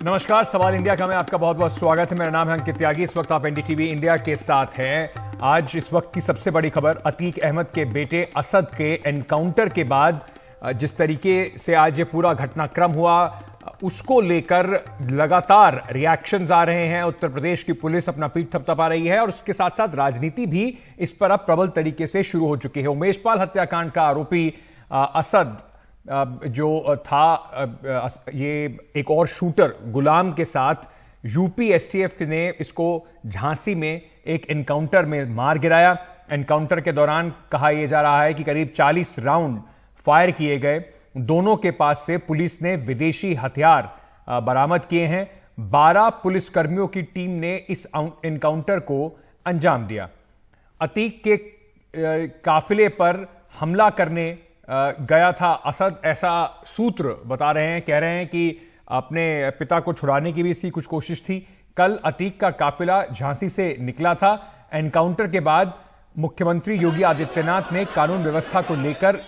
नमस्कार, सवाल इंडिया का में आपका बहुत बहुत स्वागत है। मेरा नाम है अंकित त्यागी। इस वक्त आप एनडीटीवी इंडिया के साथ हैं। आज इस वक्त की सबसे बड़ी खबर, अतीक अहमद के बेटे असद के एनकाउंटर के बाद जिस तरीके से आज ये पूरा घटनाक्रम हुआ, उसको लेकर लगातार रिएक्शंस आ रहे हैं। उत्तर प्रदेश की पुलिस अपना पीठ थपथपा रही है और उसके साथ साथ राजनीति भी इस पर अब प्रबल तरीके से शुरू हो चुकी है। उमेश पाल हत्याकांड का आरोपी असद जो था, ये एक और शूटर गुलाम के साथ यूपी एसटीएफ ने इसको झांसी में एक एनकाउंटर में मार गिराया। एनकाउंटर के दौरान कहा यह जा रहा है कि करीब 40 राउंड फायर किए गए। दोनों के पास से पुलिस ने विदेशी हथियार बरामद किए हैं। 12 पुलिसकर्मियों की टीम ने इस एनकाउंटर को अंजाम दिया। अतीक के काफिले पर हमला करने गया था असद, ऐसा सूत्र बता रहे हैं। कह रहे हैं कि अपने पिता को छुड़ाने की भी इसकी कुछ कोशिश थी। कल अतीक का काफिला झांसी से निकला था। एनकाउंटर के बाद मुख्यमंत्री योगी आदित्यनाथ ने कानून व्यवस्था को लेकर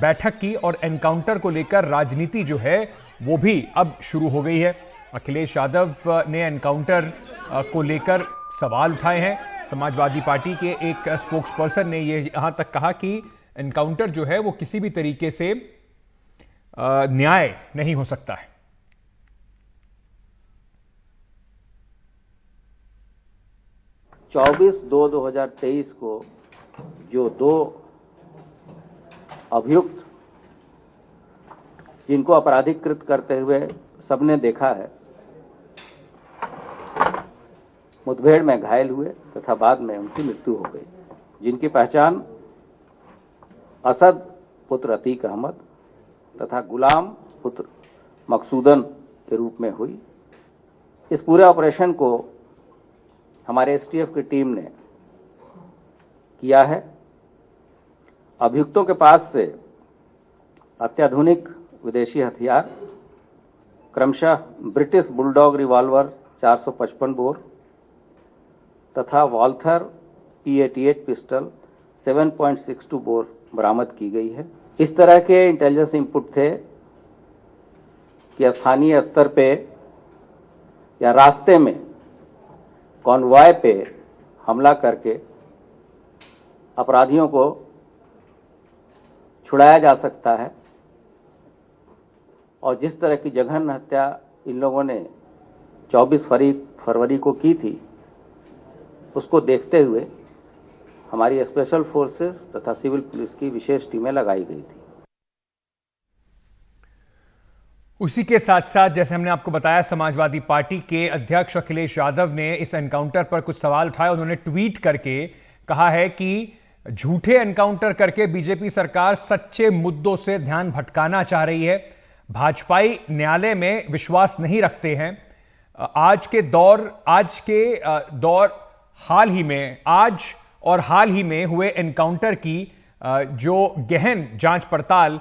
बैठक की और एनकाउंटर को लेकर राजनीति जो है वो भी अब शुरू हो गई है। अखिलेश यादव ने एनकाउंटर को लेकर सवाल उठाए हैं। समाजवादी पार्टी के एक स्पोक्सपर्सन ने यह यहां तक कहा कि एनकाउंटर जो है वो किसी भी तरीके से न्याय नहीं हो सकता है। चौबीस 2023 को जो 2 अभियुक्त जिनको अपराधीकृत करते हुए सबने देखा है, मुठभेड़ में घायल हुए तथा बाद में उनकी मृत्यु हो गई, जिनकी पहचान असद पुत्र अतीक अहमद तथा गुलाम पुत्र मकसूदन के रूप में हुई। इस पूरे ऑपरेशन को हमारे एसटीएफ की टीम ने किया है। अभियुक्तों के पास से अत्याधुनिक विदेशी हथियार क्रमशः ब्रिटिश बुलडॉग रिवॉल्वर 455 बोर तथा वॉल्थर P88 पिस्टल 7.62 बोर बरामद की गई है। इस तरह के इंटेलिजेंस इनपुट थे कि स्थानीय स्तर पे या रास्ते में कॉन्वॉय पे हमला करके अपराधियों को छुड़ाया जा सकता है। और जिस तरह की जघन्य हत्या इन लोगों ने 24 फरवरी को की थी, उसको देखते हुए हमारी स्पेशल फोर्सेस तथा सिविल पुलिस की विशेष टीमें लगाई गई थी। उसी के साथ साथ जैसे हमने आपको बताया, समाजवादी पार्टी के अध्यक्ष अखिलेश यादव ने इस एनकाउंटर पर कुछ सवाल उठाए। उन्होंने ट्वीट करके कहा है कि झूठे एनकाउंटर करके बीजेपी सरकार सच्चे मुद्दों से ध्यान भटकाना चाह रही है। भाजपाई न्यायालय में विश्वास नहीं रखते हैं। आज के दौर हाल ही में हुए एनकाउंटर की जो गहन जांच पड़ताल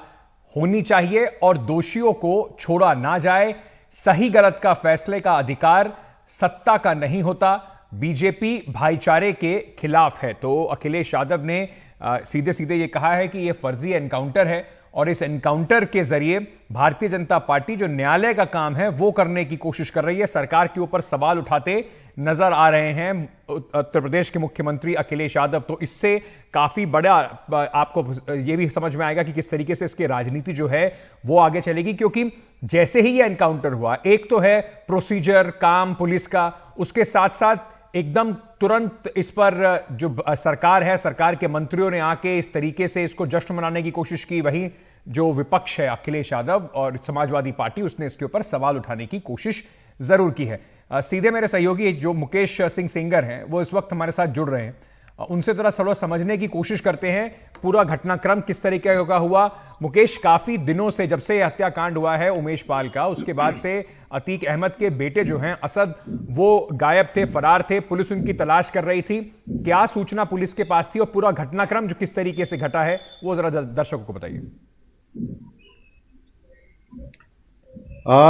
होनी चाहिए और दोषियों को छोड़ा ना जाए। सही गलत का फैसले का अधिकार सत्ता का नहीं होता। बीजेपी भाईचारे के खिलाफ है। तो अखिलेश यादव ने सीधे सीधे ये कहा है कि यह फर्जी एनकाउंटर है और इस एनकाउंटर के जरिए भारतीय जनता पार्टी जो न्यायालय का काम है वो करने की कोशिश कर रही है। सरकार के ऊपर सवाल उठाते नजर आ रहे हैं उत्तर प्रदेश के मुख्यमंत्री अखिलेश यादव। तो इससे काफी बड़ा आपको ये भी समझ में आएगा कि किस तरीके से इसकी राजनीति जो है वो आगे चलेगी। क्योंकि जैसे ही ये एनकाउंटर हुआ, एक तो है प्रोसीजर काम पुलिस का, उसके साथ साथ एकदम तुरंत इस पर जो सरकार है, सरकार के मंत्रियों ने आके इस तरीके से इसको जश्न मनाने की कोशिश की। वहीं जो विपक्ष है अखिलेश यादव और समाजवादी पार्टी, उसने इसके ऊपर सवाल उठाने की कोशिश जरूर की है। सीधे मेरे सहयोगी जो मुकेश सिंह सेंगर हैं वो इस वक्त हमारे साथ जुड़ रहे हैं। उनसे थोड़ा थोड़ा समझने की कोशिश करते हैं पूरा घटनाक्रम किस तरीके का हुआ। मुकेश, काफी दिनों से जब से हत्याकांड हुआ है उमेश पाल का, उसके बाद से अतीक अहमद के बेटे जो हैं असद, वो गायब थे, फरार थे। पुलिस उनकी तलाश कर रही थी। क्या सूचना पुलिस के पास थी और पूरा घटनाक्रम जो किस तरीके से घटा है वो जरा दर्शकों को बताइए।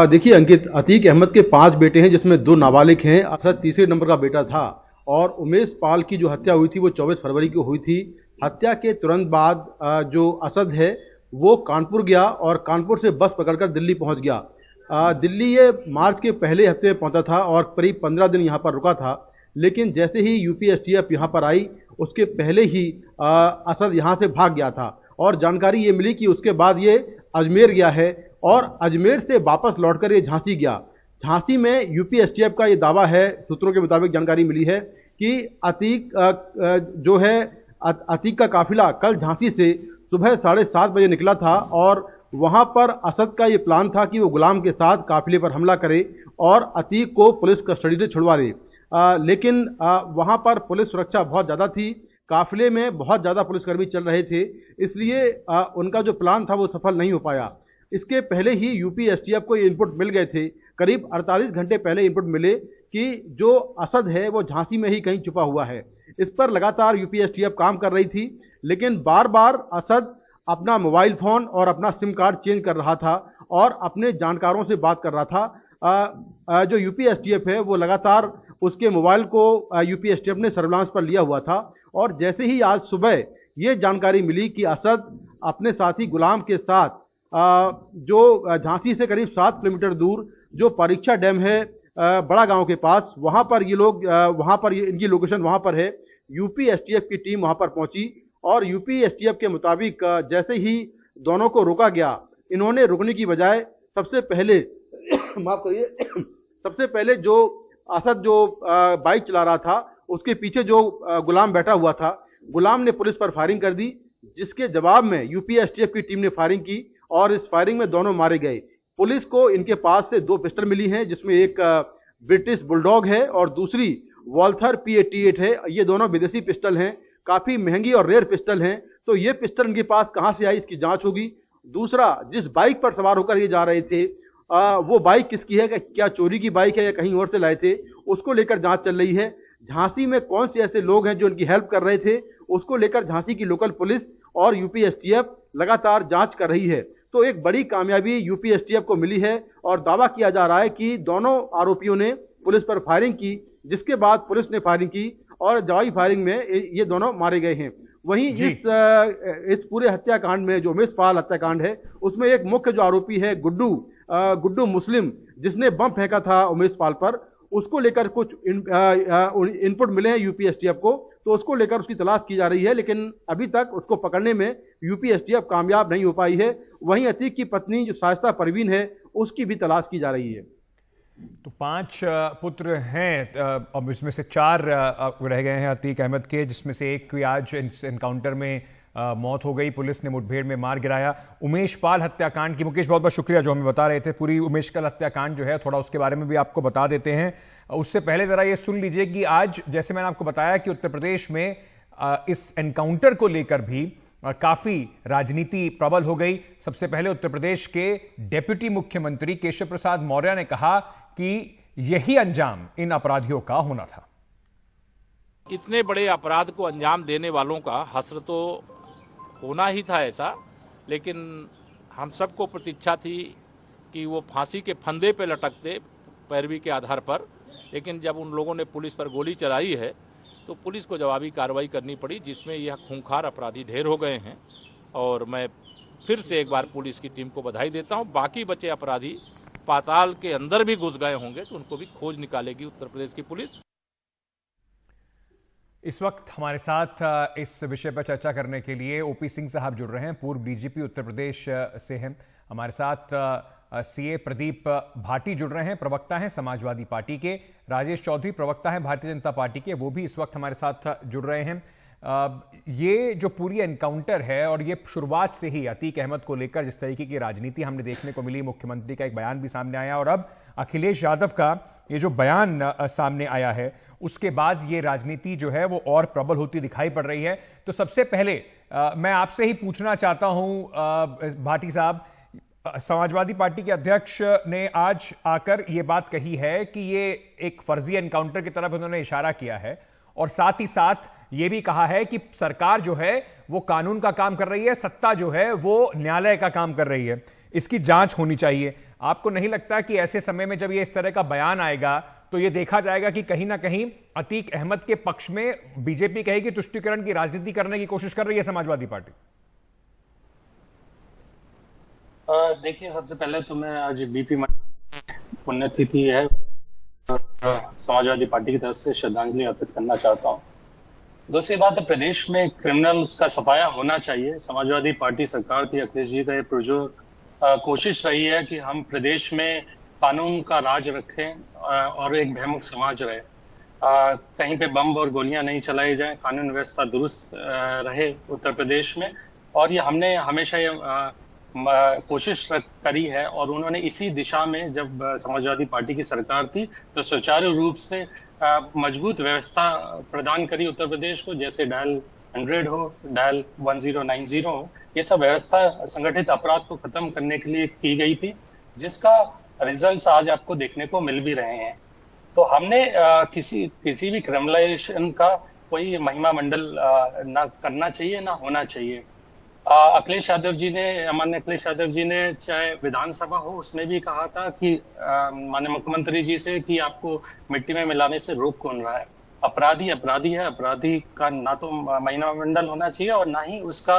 देखिए अंकित, अतीक अहमद के 5 बेटे हैं जिसमें 2 नाबालिग हैं। असद तीसरे नंबर का बेटा था और उमेश पाल की जो हत्या हुई थी वो 24 फरवरी को हुई थी। हत्या के तुरंत बाद जो असद है वो कानपुर गया और कानपुर से बस पकड़कर दिल्ली पहुंच गया। दिल्ली ये मार्च के पहले हफ्ते में पहुंचा था और करीब 15 दिन यहाँ पर रुका था, लेकिन जैसे ही यूपी एसटीएफ यहाँ पर आई उसके पहले ही असद यहाँ से भाग गया था और जानकारी ये मिली कि उसके बाद ये अजमेर गया है और अजमेर से वापस लौटकर ये झांसी गया। झांसी में यूपी एसटीएफ का ये दावा है, सूत्रों के मुताबिक जानकारी मिली है कि अतीक का काफिला कल झांसी से सुबह 7:30 बजे निकला था और वहां पर असद का ये प्लान था कि वो गुलाम के साथ काफिले पर हमला करे और अतीक को पुलिस कस्टडी से छुड़वा ले। लेकिन वहां पर पुलिस सुरक्षा बहुत ज़्यादा थी, काफिले में बहुत ज़्यादा पुलिसकर्मी चल रहे थे, इसलिए उनका जो प्लान था वो सफल नहीं हो पाया। इसके पहले ही यूपी एसटीएफ को ये इनपुट मिल गए थे, करीब 48 घंटे पहले इनपुट मिले कि जो असद है वो झांसी में ही कहीं छुपा हुआ है। इस पर लगातार यूपी एसटीएफ काम कर रही थी, लेकिन बार बार असद अपना मोबाइल फोन और अपना सिम कार्ड चेंज कर रहा था और अपने जानकारों से बात कर रहा था। जो यूपी एसटीएफ है वो लगातार उसके मोबाइल को यूपी एसटीएफ ने सर्विलांस पर लिया हुआ था और जैसे ही आज सुबह ये जानकारी मिली कि असद अपने साथी गुलाम के साथ जो झांसी से करीब 7 किलोमीटर दूर जो परीक्षा डैम है बड़ा गांव के पास, वहां पर ये लोग इनकी लोकेशन वहां पर है। यूपी एसटीएफ की टीम वहां पर पहुंची और यूपी एसटीएफ के मुताबिक जैसे ही दोनों को रोका गया, इन्होंने रुकने की बजाय सबसे पहले जो असद जो बाइक चला रहा था उसके पीछे जो गुलाम बैठा हुआ था, गुलाम ने पुलिस पर फायरिंग कर दी, जिसके जवाब में यूपी एसटीएफ की टीम ने फायरिंग की और इस फायरिंग में दोनों मारे गए। पुलिस को इनके पास से 2 पिस्टल मिली हैं, जिसमें एक ब्रिटिश बुलडॉग है और दूसरी वॉल्थर P88 है। ये दोनों विदेशी पिस्टल हैं, काफी महंगी और रेयर पिस्टल हैं, तो ये पिस्टल इनके पास कहां से आई इसकी जांच होगी। दूसरा, जिस बाइक पर सवार होकर ये जा रहे थे वो बाइक किसकी है, क्या चोरी की बाइक है या कहीं और से लाए थे, उसको लेकर जांच चल रही है। झांसी में कौन से ऐसे लोग हैं जो इनकी हेल्प कर रहे थे, उसको लेकर झांसी की लोकल पुलिस और यूपी एसटीएफ लगातार जांच कर रही है। तो एक बड़ी कामयाबी यूपी एसटीएफ को मिली है और दावा किया जा रहा है कि दोनों आरोपियों ने पुलिस पर फायरिंग की, जिसके बाद पुलिस ने फायरिंग की और जवाबी फायरिंग में ये दोनों मारे गए हैं। वहीं इस पूरे हत्याकांड में जो उमेश पाल हत्याकांड है, उसमें एक मुख्य जो आरोपी है गुड्डू मुस्लिम, जिसने बम फेंका था उमेश पाल पर, उसको लेकर कुछ इनपुट मिले हैं यूपी एसटीएफ को, तो उसको लेकर उसकी तलाश की जा रही है, लेकिन अभी तक उसको पकड़ने में यूपी एसटीएफ कामयाब नहीं हो पाई है। वहीं अतीक की पत्नी जो शाइस्ता परवीन है, उसकी भी तलाश की जा रही है। तो 5 पुत्र हैं और इसमें से 4 रह गए हैं अतीक अहमद के, जिसमें से एक की आज एनकाउंटर में मौत हो गई, पुलिस ने मुठभेड़ में मार गिराया। उमेश पाल हत्याकांड की मुकेश बहुत बहुत शुक्रिया जो हमें बता रहे थे। पूरी उमेश पाल हत्याकांड जो है थोड़ा उसके बारे में भी आपको बता देते हैं। उससे पहले जरा ये सुन लीजिए कि आज जैसे मैंने आपको बताया कि उत्तर प्रदेश में इस एनकाउंटर को लेकर भी काफी राजनीति प्रबल हो गई। सबसे पहले उत्तर प्रदेश के डेप्यूटी मुख्यमंत्री केशव प्रसाद मौर्य ने कहा कि यही अंजाम इन अपराधियों का होना था। इतने बड़े अपराध को अंजाम देने वालों का हश्र तो होना ही था ऐसा, लेकिन हम सबको प्रतीक्षा थी कि वो फांसी के फंदे पे लटकते पैरवी के आधार पर, लेकिन जब उन लोगों ने पुलिस पर गोली चलाई है तो पुलिस को जवाबी कार्रवाई करनी पड़ी, जिसमें यह खूंखार अपराधी ढेर हो गए हैं। और मैं फिर से एक बार पुलिस की टीम को बधाई देता हूं। बाकी बचे अपराधी पाताल के अंदर भी घुस गए होंगे तो उनको भी खोज निकालेगी उत्तर प्रदेश की पुलिस। इस वक्त हमारे साथ इस विषय पर चर्चा करने के लिए ओपी सिंह साहब जुड़ रहे हैं, पूर्व डीजीपी उत्तर प्रदेश से हैं। हमारे साथ सीए प्रदीप भाटी जुड़ रहे हैं, प्रवक्ता हैं समाजवादी पार्टी के। राजेश चौधरी प्रवक्ता हैं भारतीय जनता पार्टी के, वो भी इस वक्त हमारे साथ जुड़ रहे हैं। ये जो पूरी एनकाउंटर है और ये शुरुआत से ही अतीक अहमद को लेकर जिस तरीके की राजनीति हमने देखने को मिली, मुख्यमंत्री का एक बयान भी सामने आया और अब अखिलेश यादव का ये जो बयान सामने आया है, उसके बाद ये राजनीति जो है वो और प्रबल होती दिखाई पड़ रही है। तो सबसे पहले मैं आपसे ही पूछना चाहता हूं भाटी साहब, समाजवादी पार्टी के अध्यक्ष ने आज आकर ये बात कही है कि ये एक फर्जी एनकाउंटर की तरफ उन्होंने इशारा किया है और साथ ही साथ ये भी कहा है कि सरकार जो है वो कानून का काम कर रही है, सत्ता जो है वो न्यायालय का काम कर रही है, इसकी जांच होनी चाहिए। आपको नहीं लगता कि ऐसे समय में जब ये इस तरह का बयान आएगा तो ये देखा जाएगा कि कहीं ना कहीं अतीक अहमद के पक्ष में बीजेपी कहेगी तुष्टीकरण की राजनीति करने की कोशिश कर रही है समाजवादी पार्टी? देखिए, सबसे पहले तो मैं आज पुण्यतिथि है, समाजवादी पार्टी की तरफ से श्रद्धांजलि अर्पित करना चाहता हूँ। दूसरी बात है, प्रदेश में क्रिमिनल्स का सफाया होना चाहिए। समाजवादी पार्टी सरकार थी, अखिलेश जी का ये पुरजोर कोशिश रही है कि हम प्रदेश में कानून का राज रखें और एक भयमुक्त समाज रहे। कहीं पे बम और गोलियां नहीं चलाई जाएं, कानून व्यवस्था दुरुस्त रहे उत्तर प्रदेश में। और ये हमने हमेशा ये कोशिश करी है और उन्होंने इसी दिशा में, जब समाजवादी पार्टी की सरकार थी तो सुचारू रूप से मजबूत व्यवस्था प्रदान करी उत्तर प्रदेश को, जैसे डायल 100 हो, डायल 1090 हो। ये सब व्यवस्था संगठित अपराध को खत्म करने के लिए की गई थी, जिसका रिजल्ट्स आज आपको देखने को मिल भी रहे हैं। तो हमने किसी भी क्रिमिनलाइजेशन का कोई महिमा मंडल ना करना चाहिए, ना होना चाहिए। अखिलेश यादव जी ने, माननीय अखिलेश यादव जी ने, चाहे विधानसभा हो, उसमें भी कहा था कि माननीय मुख्यमंत्री जी से कि आपको मिट्टी में मिलाने से रोक कौन रहा है। अपराधी अपराधी है, अपराधी का ना तो महिमा मंडल होना चाहिए और ना ही उसका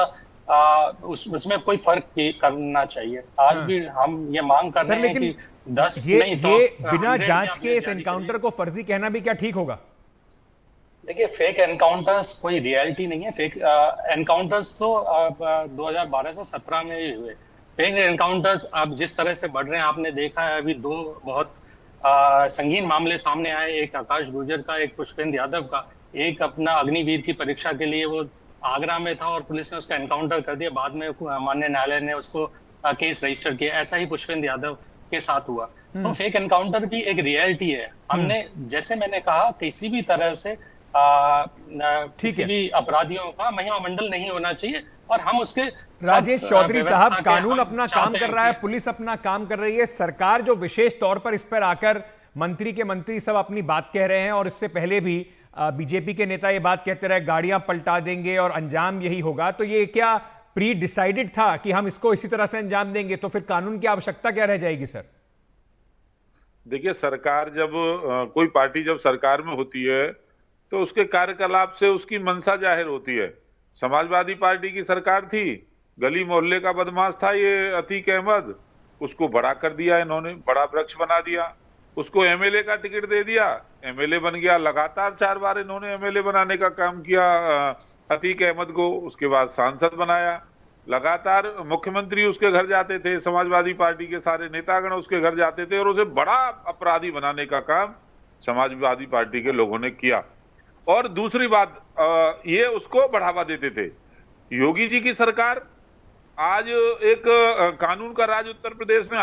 उसमें कोई फर्क करना चाहिए। आज भी हम ये मांग कर रहे हैं कि 10 नहीं तो बिना जांच के इस एनकाउंटर को फर्जी कहना भी क्या ठीक होगा? देखिए, फेक एनकाउंटर्स कोई रियलिटी नहीं है। फेक एनकाउंटर्स तो 2012 से 17 में ही हुए। फेक एनकाउंटर्स अब जिस तरह से बढ़ रहे हैं, आपने देखा है अभी 2 बहुत संगीन मामले सामने आए, एक आकाश गुर्जर का, एक पुष्पेंद्र यादव का। एक अपना अग्निवीर की परीक्षा के लिए वो आगरा में था और पुलिस ने उसका एनकाउंटर कर दिया, बाद में माननीय न्यायालय ने उसको केस रजिस्टर किया। ऐसा ही पुष्पेंद्र यादव के साथ हुआ। तो फेक एनकाउंटर भी एक रियलिटी है। हमने, जैसे मैंने कहा, किसी भी तरह से किसी भी अपराधियों का महिमा मंडल नहीं होना चाहिए और हम उसके राजेश चौधरी साहब, कानून अपना काम कर रहा है, पुलिस अपना काम कर रही है, सरकार जो विशेष तौर पर इस पर आकर मंत्री के मंत्री सब अपनी बात कह रहे हैं और इससे पहले भी बीजेपी के नेता ये बात कहते रहे गाड़ियां पलटा देंगे और अंजाम यही होगा, तो ये क्या प्री डिसाइडेड था कि हम इसको इसी तरह से अंजाम देंगे? तो फिर कानून की आवश्यकता क्या रह जाएगी सर? देखिए, सरकार जब कोई पार्टी जब सरकार में होती है तो उसके कार्यकलाप से उसकी मंशा जाहिर होती है। समाजवादी पार्टी की सरकार थी, गली मोहल्ले का बदमाश था ये अतीक अहमद, उसको बड़ा कर दिया इन्होंने, बड़ा वृक्ष बना दिया, उसको एमएलए का टिकट दे दिया, एमएलए बन गया। लगातार 4 बार इन्होंने एमएलए बनाने का काम किया अतीक अहमद को, उसके बाद सांसद बनाया। लगातार मुख्यमंत्री उसके घर जाते थे, समाजवादी पार्टी के सारे नेतागण उसके घर जाते थे और उसे बड़ा अपराधी बनाने का काम समाजवादी पार्टी के लोगों ने किया। और दूसरी बात, ये उसको बढ़ावा देते थे। योगी जी की सरकार आज एक कानून का राज उत्तर प्रदेश में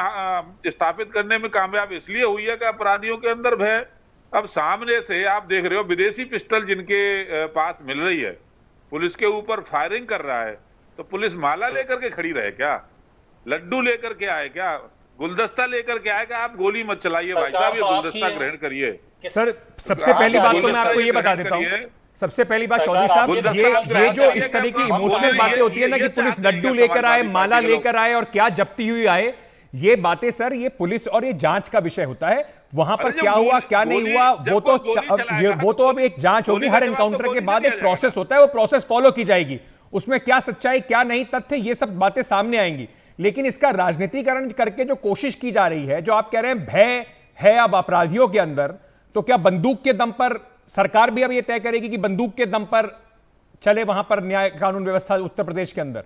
स्थापित करने में कामयाब इसलिए हुई है कि अपराधियों के अंदर भय। अब सामने से आप देख रहे हो, विदेशी पिस्टल जिनके पास मिल रही है, पुलिस के ऊपर फायरिंग कर रहा है, तो पुलिस माला लेकर के खड़ी रहे क्या? लड्डू लेकर के आए क्या? गुलदस्ता लेकर के आए क्या? आप गोली मत चलाइए भाई साहब, ये गुलदस्ता ग्रहण करिए। सर, सबसे पहली बात तो मैं आपको ये बता देता हूं, सबसे पहली बात चौधरी साहब, ये जो इस तरह की इमोशनल बातें होती है ना कि पुलिस लड्डू लेकर आए, माला लेकर आए और क्या जब्ती हुई आए, ये बातें सर ये पुलिस और ये जांच का विषय होता है। वहां पर क्या हुआ क्या नहीं हुआ वो तो अब एक जांच होगी। हर एनकाउंटर के बाद एक प्रोसेस होता है, वो प्रोसेस फॉलो की जाएगी। उसमें क्या सच्चाई क्या नहीं तथ्य, ये सब बातें सामने आएंगी। लेकिन इसका राजनीतिकरण करके जो कोशिश की जा रही है, जो आप कह रहे हैं भय है अब अपराधियों के अंदर, तो क्या बंदूक के दम पर सरकार भी अब यह तय करेगी कि बंदूक के दम पर चले वहां पर न्याय कानून व्यवस्था उत्तर प्रदेश के अंदर?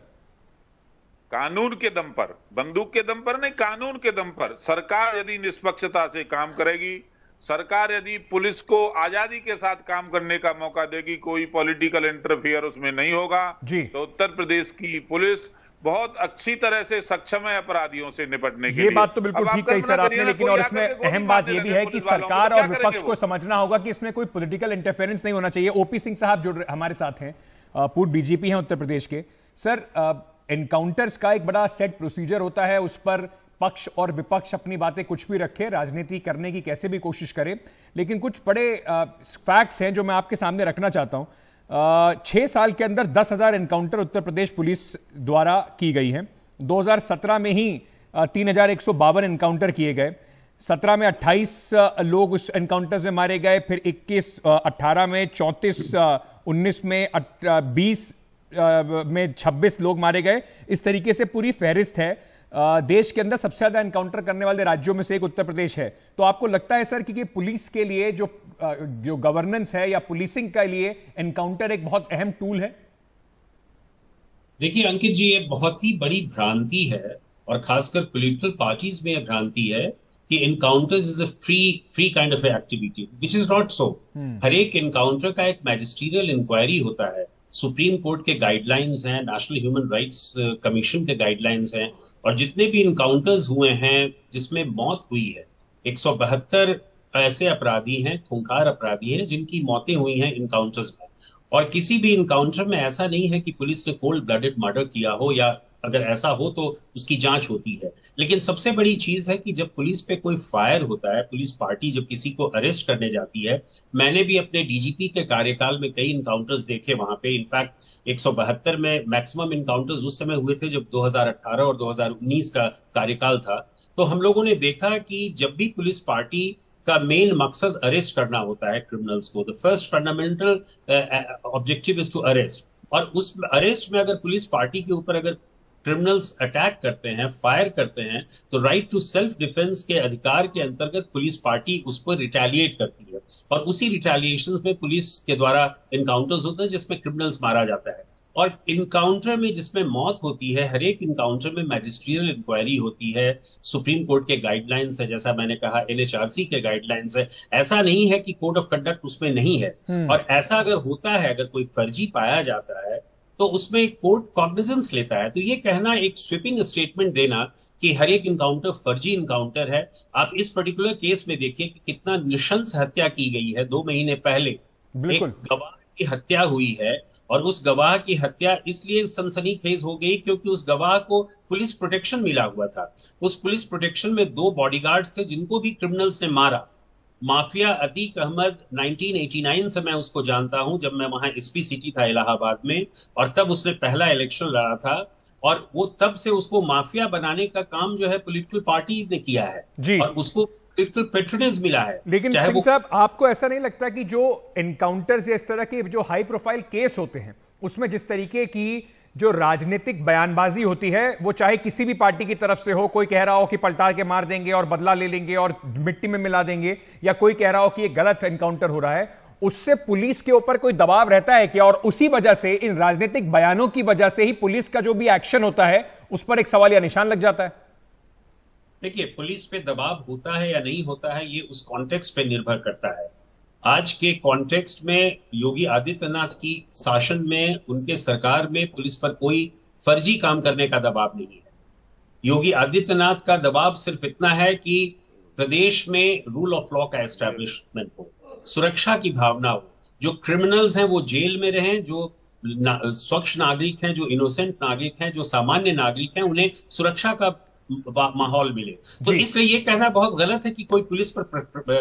कानून के दम पर, बंदूक के दम पर नहीं, कानून के दम पर सरकार यदि निष्पक्षता से काम करेगी, सरकार यदि पुलिस को आजादी के साथ काम करने का मौका देगी, कोई पॉलिटिकल इंटरफियर उसमें नहीं होगा, तो उत्तर प्रदेश की पुलिस बहुत अच्छी तरह से सक्षम है अपराधियों से निपटने के लिए। ये बात तो बिल्कुल ठीक कही सर आपने, लेकिन और इसमें अहम बात ये भी है कि सरकार और विपक्ष को समझना होगा कि इसमें कोई पॉलिटिकल इंटरफेरेंस नहीं होना चाहिए। ओपी सिंह साहब जो हमारे साथ हैं, पूर्व डीजीपी हैं उत्तर प्रदेश के। सर, एनकाउंटर्स का एक बड़ा सेट प्रोसीजर होता है, उस पर पक्ष और विपक्ष अपनी बातें कुछ भी रखे, राजनीति करने की कैसे भी कोशिश करे, लेकिन कुछ बड़े फैक्ट्स हैं जो मैं आपके सामने रखना चाहता हूं। 6 साल के अंदर 10,000 एनकाउंटर उत्तर प्रदेश पुलिस द्वारा की गई हैं। 2017 में ही 3,152 एनकाउंटर किए गए। 17 में 28 लोग उस एनकाउंटर में मारे गए, फिर 21, 18 में 34, 19 में 20 में 26 लोग मारे गए। इस तरीके से पूरी फहरिस्त है। देश के अंदर सबसे ज्यादा एनकाउंटर करने वाले राज्यों में से एक उत्तर प्रदेश है। तो आपको लगता है सर कि पुलिस के लिए जो गवर्नेंस है या पुलिसिंग के लिए एनकाउंटर एक बहुत अहम टूल है? देखिए अंकित जी, ये बहुत ही बड़ी भ्रांति है और खासकर पॉलिटिकल पार्टीज में यह भ्रांति है कि encounters is a free kind of activity, which is not so. हर एक एनकाउंटर का एक मैजिस्ट्रियल इंक्वायरी होता है, सुप्रीम कोर्ट के गाइडलाइंस हैं, नेशनल ह्यूमन राइट्स कमीशन के गाइडलाइंस हैं, और जितने भी इनकाउंटर्स हुए हैं जिसमें मौत हुई है, 172 ऐसे अपराधी हैं, खूंखार अपराधी हैं जिनकी मौतें हुई हैं इनकाउंटर्स में। और किसी भी इनकाउंटर में ऐसा नहीं है कि पुलिस ने कोल्ड ब्लडेड मर्डर किया हो, या अगर ऐसा हो तो उसकी जांच होती है। लेकिन सबसे बड़ी चीज है कि जब पुलिस पे कोई फायर होता है, पुलिस पार्टी जब किसी को अरेस्ट करने जाती है, मैंने भी अपने डीजीपी के कार्यकाल में कई इनकाउंटर्स देखे वहां पे। इनफैक्ट 172 में मैक्सिमम इनकाउंटर्स उस समय हुए थे जब 2018 और 2019 का कार्यकाल था। तो हम लोगों ने देखा कि जब भी पुलिस पार्टी का मेन मकसद अरेस्ट करना होता है क्रिमिनल्स को, the first fundamental objective is to arrest, और उस अरेस्ट में अगर पुलिस पार्टी के ऊपर अगर क्रिमिनल्स अटैक करते हैं, फायर करते हैं, तो राइट टू सेल्फ डिफेंस के अधिकार के अंतर्गत पुलिस पार्टी उस पर रिटेलिएट करती है, और उसी रिटेलिएशन में पुलिस के द्वारा इनकाउंटर्स होते हैं जिसमें क्रिमिनल्स मारा जाता है। और इनकाउंटर में जिसमें मौत होती है, हर एक इनकाउंटर में मैजिस्ट्रियल इंक्वायरी होती है, सुप्रीम कोर्ट के गाइडलाइंस है, जैसा मैंने कहा एनएचआरसी के गाइडलाइंस है। ऐसा नहीं है कि कोड ऑफ कंडक्ट उसमें नहीं है, और ऐसा अगर होता है, अगर कोई फर्जी पाया जाता है तो उसमें कोर्ट कॉग्निजेंस लेता है। तो ये कहना, एक स्वीपिंग स्टेटमेंट देना कि हर एक इनकाउंटर फर्जी इनकाउंटर है। आप इस पर्टिकुलर केस में देखिए कि कितना नृशंस हत्या की गई है। 2 महीने पहले एक गवाह की हत्या हुई है, और उस गवाह की हत्या इसलिए सनसनीखेज हो गई क्योंकि उस गवाह को पुलिस प्रोटेक्शन मिला हुआ था। उस पुलिस प्रोटेक्शन में 2 बॉडीगार्ड्स थे जिनको भी क्रिमिनल्स ने मारा। माफिया अतीक अहमद, 1989 से मैं उसको जानता हूं, जब मैं वहां एसपी सिटी था इलाहाबाद में, और तब उसने पहला इलेक्शन लड़ा था, और वो तब से उसको माफिया बनाने का काम जो है पॉलिटिकल पार्टी ने किया है जी। और उसको पॉलिटिकल पैट्रोनेज मिला है। लेकिन सिंह साहब, आपको ऐसा नहीं लगता कि जो एनकाउंटर्स या इस तरह के जो हाई प्रोफाइल केस होते हैं उसमें जिस तरीके की जो राजनीतिक बयानबाजी होती है, वो चाहे किसी भी पार्टी की तरफ से हो, कोई कह रहा हो कि पलटा के मार देंगे और बदला ले लेंगे और मिट्टी में मिला देंगे, या कोई कह रहा हो कि ये गलत एनकाउंटर हो रहा है, उससे पुलिस के ऊपर कोई दबाव रहता है क्या? और उसी वजह से, इन राजनीतिक बयानों की वजह से ही पुलिस का जो भी एक्शन होता है उस पर एक सवालिया निशान लग जाता है? देखिए, पुलिस पे दबाव होता है या नहीं होता है, ये उस कॉन्टेक्स्ट पे निर्भर करता है। आज के कॉन्टेक्स्ट में योगी आदित्यनाथ की शासन में, उनके सरकार में पुलिस पर कोई फर्जी काम करने का दबाव नहीं है। योगी आदित्यनाथ का दबाव सिर्फ इतना है कि प्रदेश में रूल ऑफ लॉ का एस्टैब्लिशमेंट हो, सुरक्षा की भावना हो, जो क्रिमिनल्स हैं वो जेल में रहें, जो स्वच्छ नागरिक हैं, जो इनोसेंट नागरिक हैं, जो सामान्य नागरिक हैं, उन्हें सुरक्षा का माहौल मिले। तो इसलिए ये कहना बहुत गलत है कि कोई पुलिस पर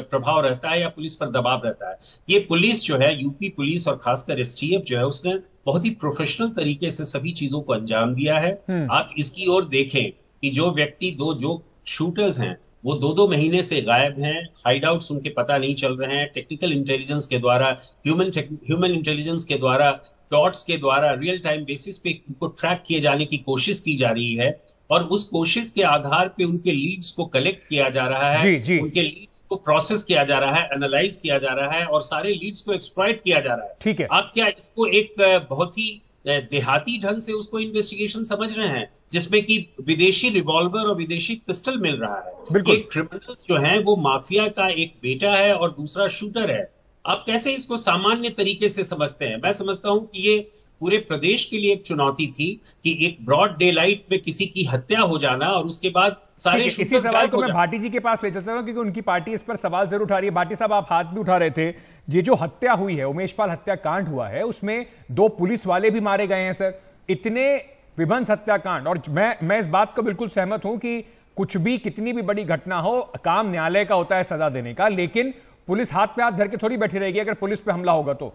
प्रभाव रहता है या पुलिस पर दबाव रहता है। ये पुलिस जो है, यूपी पुलिस और खासकर एसटीएफ जो है, उसने बहुत ही प्रोफेशनल तरीके से सभी चीजों को अंजाम दिया है। आप इसकी ओर देखें कि जो व्यक्ति, जो शूटर्स हैं, वो 2-2 महीने से गायब हैं, हाइडआउट्स उनके पता नहीं चल रहे हैं। टेक्निकल इंटेलिजेंस के द्वारा, ह्यूमन इंटेलिजेंस के द्वारा, डॉट्स के द्वारा रियल टाइम बेसिस पे उनको ट्रैक किए जाने की कोशिश की जा रही है, और उस कोशिश के आधार पे उनके लीड्स को कलेक्ट किया जा रहा है, उनके लीड्स को प्रोसेस किया जा रहा है, एनालाइज किया जा रहा है, और सारे लीड्स को एक्सप्लॉइट किया जा रहा है। ठीक है, आप क्या इसको एक बहुत ही देहाती ढंग से उसको इन्वेस्टिगेशन समझ रहे हैं, जिसमें कि विदेशी रिवॉल्वर और विदेशी पिस्टल मिल रहा है? ये क्रिमिनल्स जो हैं वो माफिया का एक बेटा है और दूसरा शूटर है। आप कैसे इसको सामान्य तरीके से समझते हैं? मैं समझता हूं कि ये पूरे प्रदेश के लिए एक चुनौती थी कि एक ब्रॉड डे लाइट में किसी की हत्या हो जाना, और उसके बाद सारे इसी सवाल को मैं भाटी जी के पास ले चलता हूं, क्योंकि उनकी पार्टी इस पर सवाल जरूर उठा रही है। भाटी साहब, आप हाथ भी उठा रहे थे। ये जो हत्या हुई है, उमेश पाल हत्याकांड हुआ है, उसमें 2 पुलिस वाले भी मारे गए हैं सर। इतने विभत्स हत्याकांड, और मैं इस बात को बिल्कुल सहमत हूं कि कुछ भी, कितनी भी बड़ी घटना हो, काम न्यायालय का होता है सजा देने का, लेकिन पुलिस हाथ पे हाथ धर के थोड़ी बैठी रहेगी अगर पुलिस पे हमला होगा तो।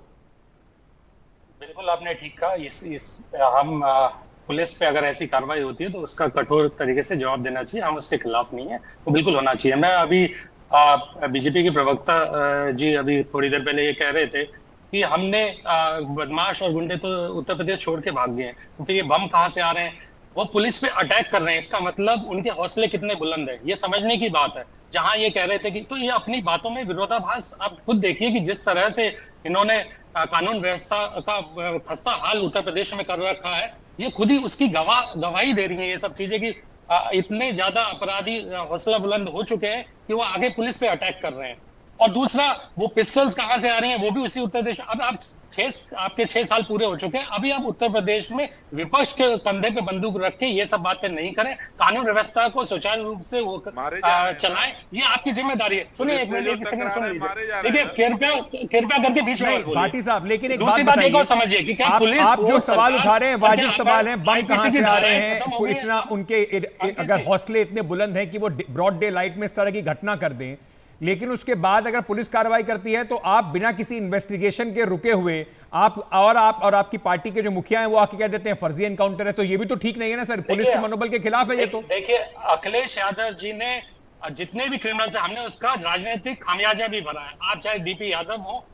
बिल्कुल आपने ठीक कहा। हम पुलिस पे अगर ऐसी कार्रवाई होती है तो उसका कठोर तरीके से जवाब देना चाहिए। हम उसके खिलाफ नहीं है, वो बिल्कुल होना चाहिए। मैं अभी बीजेपी के प्रवक्ता जी अभी थोड़ी देर पहले ये कह रहे थे कि हमने बदमाश और गुंडे तो उत्तर प्रदेश छोड़ के भाग गए हैं, तो फिर ये बम कहाँ से आ रहे हैं? वो पुलिस पे अटैक कर रहे हैं, इसका मतलब उनके हौसले कितने बुलंद है, ये समझने की बात है। जहां ये कह रहे थे कि, तो ये अपनी बातों में विरोधाभास आप खुद देखिए कि जिस तरह से इन्होंने कानून व्यवस्था का खस्ता हाल उत्तर प्रदेश में कर रखा है, ये खुद ही उसकी गवाही दे रही है ये सब चीजें कि इतने ज्यादा अपराधी हौसला बुलंद हो चुके हैं कि वो आगे पुलिस पे अटैक कर रहे हैं। और दूसरा, वो पिस्टल्स कहां से आ रही हैं, वो भी उसी उत्तर प्रदेश। अब आपके 6 साल पूरे हो चुके हैं, अभी आप उत्तर प्रदेश में विपक्ष के कंधे पे बंदूक रख के ये सब बातें नहीं करें, कानून व्यवस्था को सुचारू रूप से वो चलाएं, ये आपकी जिम्मेदारी है। सुनिए एक मिनट, एक सेकंड सुन लीजिए, देखिए कृपया करके बीच में भाटी साहब, लेकिन एक दूसरी बात एक और समझिए कि क्या पुलिस, आप जो सवाल उठा रहे हैं वाजिब सवाल हैं, बम कहां से आ रहे हैं, इतना उनके अगर हौसले इतने बुलंद हैं कि वो ब्रॉड डे लाइट में इस तरह की घटना कर दें, लेकिन उसके बाद अगर पुलिस कार्रवाई करती है तो आप बिना किसी इन्वेस्टिगेशन के रुके हुए आप और आपकी पार्टी के जो मुखिया हैं वो आके कह देते हैं फर्जी एनकाउंटर है, तो ये भी तो ठीक नहीं है ना सर, पुलिस के मनोबल के खिलाफ है ये तो। देखिए अखिलेश यादव जी ने जितने भी क्रिमिनल थे, हमने उसका राजनीतिक खामियाजा भी भरा है। आप चाहे डीपी यादव हो,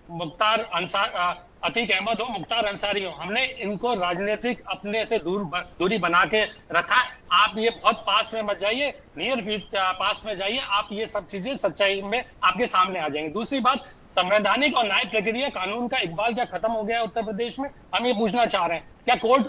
अतीक अहमद हो, मुख्तार अंसारी हो, हमने इनको राजनीतिक अपने से दूरी बना के रखा है। आप ये बहुत पास में मत जाइए, नियर पास में जाइए, आप ये सब चीजें सच्चाई में आपके सामने आ जाएंगी। दूसरी बात, संवैधानिक और न्याय प्रक्रिया, कानून का इकबाल क्या खत्म हो गया उत्तर प्रदेश में? हम ये पूछना चाह रहे हैं, क्या कोर्ट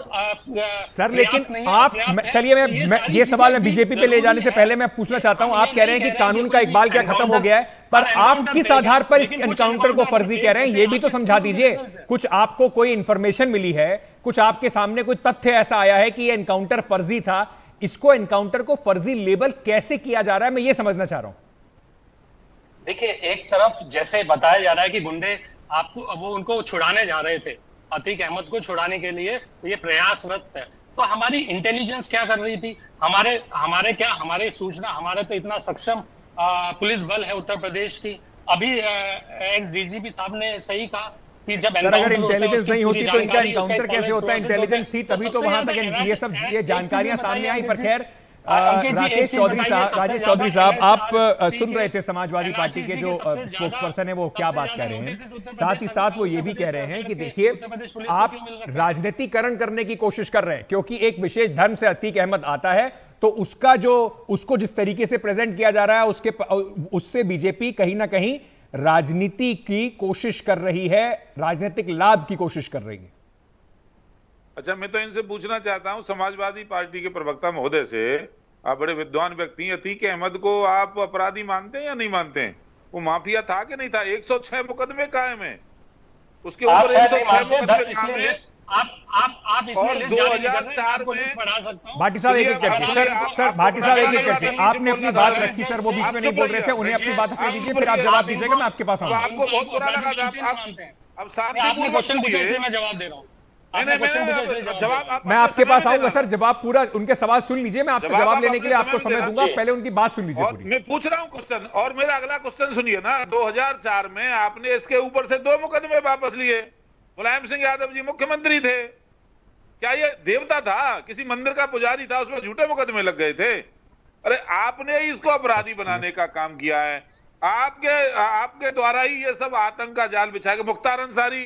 सर, लेकिन आप चलिए, मैं ये सवाल मैं बीजेपी पे ले जाने से पहले मैं पूछना चाहता हूं, आप कह रहे हैं कि कानून का इकबाल क्या खत्म हो गया है, पर आप किस आधार पर इस एनकाउंटर को फर्जी कह रहे हैं, ये भी तो समझा दीजिए। कुछ आपको कोई इंफॉर्मेशन मिली है, कुछ आपके सामने कोई तथ्य ऐसा आया है कि ये एनकाउंटर फर्जी था, इसको एनकाउंटर को फर्जी लेबल कैसे किया जा रहा है, मैं ये समझना चाह रहा हूं। देखिए, एक तरफ जैसे बताया जा रहा है कि गुंडे वो उनको छुड़ाने जा रहे थे, अतीक अहमद को छुड़ाने के लिए ये प्रयासरत है, तो हमारी इंटेलिजेंस क्या कर रही थी? हमारे सूचना, हमारे तो इतना सक्षम पुलिस बल है उत्तर प्रदेश की। अभी एक्स डीजीपी साहब ने सही कहा कि जब अगर इंटेलिजेंस नहीं होती तो इनका एनकाउंटर कैसे होता है? इंटेलिजेंस थी तभी तो वहां तक ये जानकारियां सामने आई। पर खैर, राजेश चौधरी साहब, आप सुन रहे थे समाजवादी पार्टी के जो स्पोक्स पर्सन है वो क्या बात कह रहे हैं, साथ ही साथ वो ये भी कह रहे हैं कि देखिए, आप राजनीतिकरण करने की कोशिश कर रहे हैं, क्योंकि एक विशेष धर्म से अतीक अहमद आता है, तो उसको जिस तरीके से प्रेजेंट किया जा रहा है उससे बीजेपी कहीं ना कहीं राजनीति की कोशिश कर रही है, राजनीतिक लाभ की कोशिश कर रही है। अच्छा, मैं तो इनसे पूछना चाहता हूं, समाजवादी पार्टी के प्रवक्ता महोदय से, आप बड़े विद्वान व्यक्ति हैं, अतीक अहमद को आप अपराधी मानते हैं या नहीं मानते हैं? वो माफिया था कि नहीं था? 106 मुकदमे कायम है उसके ऊपर, 106 मुकदमे कायम है। आप और 2004 में भाटी साहब एक एक करके, सर भाटी साहब एक एक करके, आपने अपनी बात रखी सर, वो बीच में नहीं बोल रहे थे, उन्हें अपनी बात कर दीजिए, फिर आप जवाब दीजिएगा, मैं आपके पास आऊंगा। आपको बहुत बुरा लगा था, अब आपने क्वेश्चन पूछा इसलिए मैं जवाब दे रहा हूँ। मैं आपके पास आऊंगा सर, जवाब पूरा उनके सवाल सुन लीजिए, मैं आपसे जवाब लेने के लिए आपको समय दूंगा, पहले उनकी बात सुन लीजिए पूरी। मैं पूछ रहा हूं क्वेश्चन, और मेरा अगला क्वेश्चन सुनिए ना। 2004 में आपने इसके ऊपर से 2 मुकदमे वापस लिए, मुलायम सिंह यादव जी मुख्यमंत्री थे, क्या ये देवता था? किसी मंदिर का पुजारी था, उसमें झूठे मुकदमे लग गए थे? अरे आपने ही इसको अपराधी बनाने का काम किया है, आपके द्वारा ही ये सब आतंक का जाल बिछाएगा। मुख्तार अंसारी,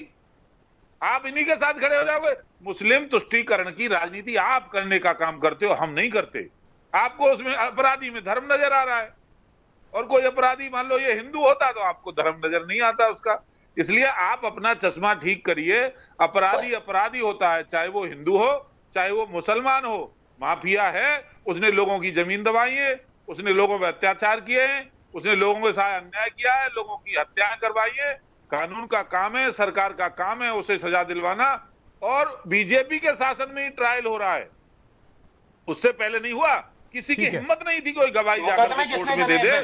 आप इन्हीं के साथ खड़े हो जाओगे? मुस्लिम तुष्टीकरण की राजनीति आप करने का काम करते हो, हम नहीं करते। आपको उसमें अपराधी में धर्म नजर आ रहा है, और कोई अपराधी मान लो ये हिंदू होता तो आपको धर्म नजर नहीं आता उसका। इसलिए आप अपना चश्मा ठीक करिए। अपराधी अपराधी होता है, चाहे वो हिंदू हो चाहे वो मुसलमान हो। माफिया है, उसने लोगों की जमीन दबाई है, उसने लोगों पर अत्याचार किए हैं, उसने लोगों के साथ अन्याय किया है, लोगों की हत्याएं करवाई है। कानून का काम है, सरकार का काम है उसे सजा दिलवाना, और बीजेपी के शासन में ही ट्रायल हो रहा है, उससे पहले नहीं हुआ। किसी की हिम्मत नहीं थी कोई गवाही जाकर कोर्ट में दे दे।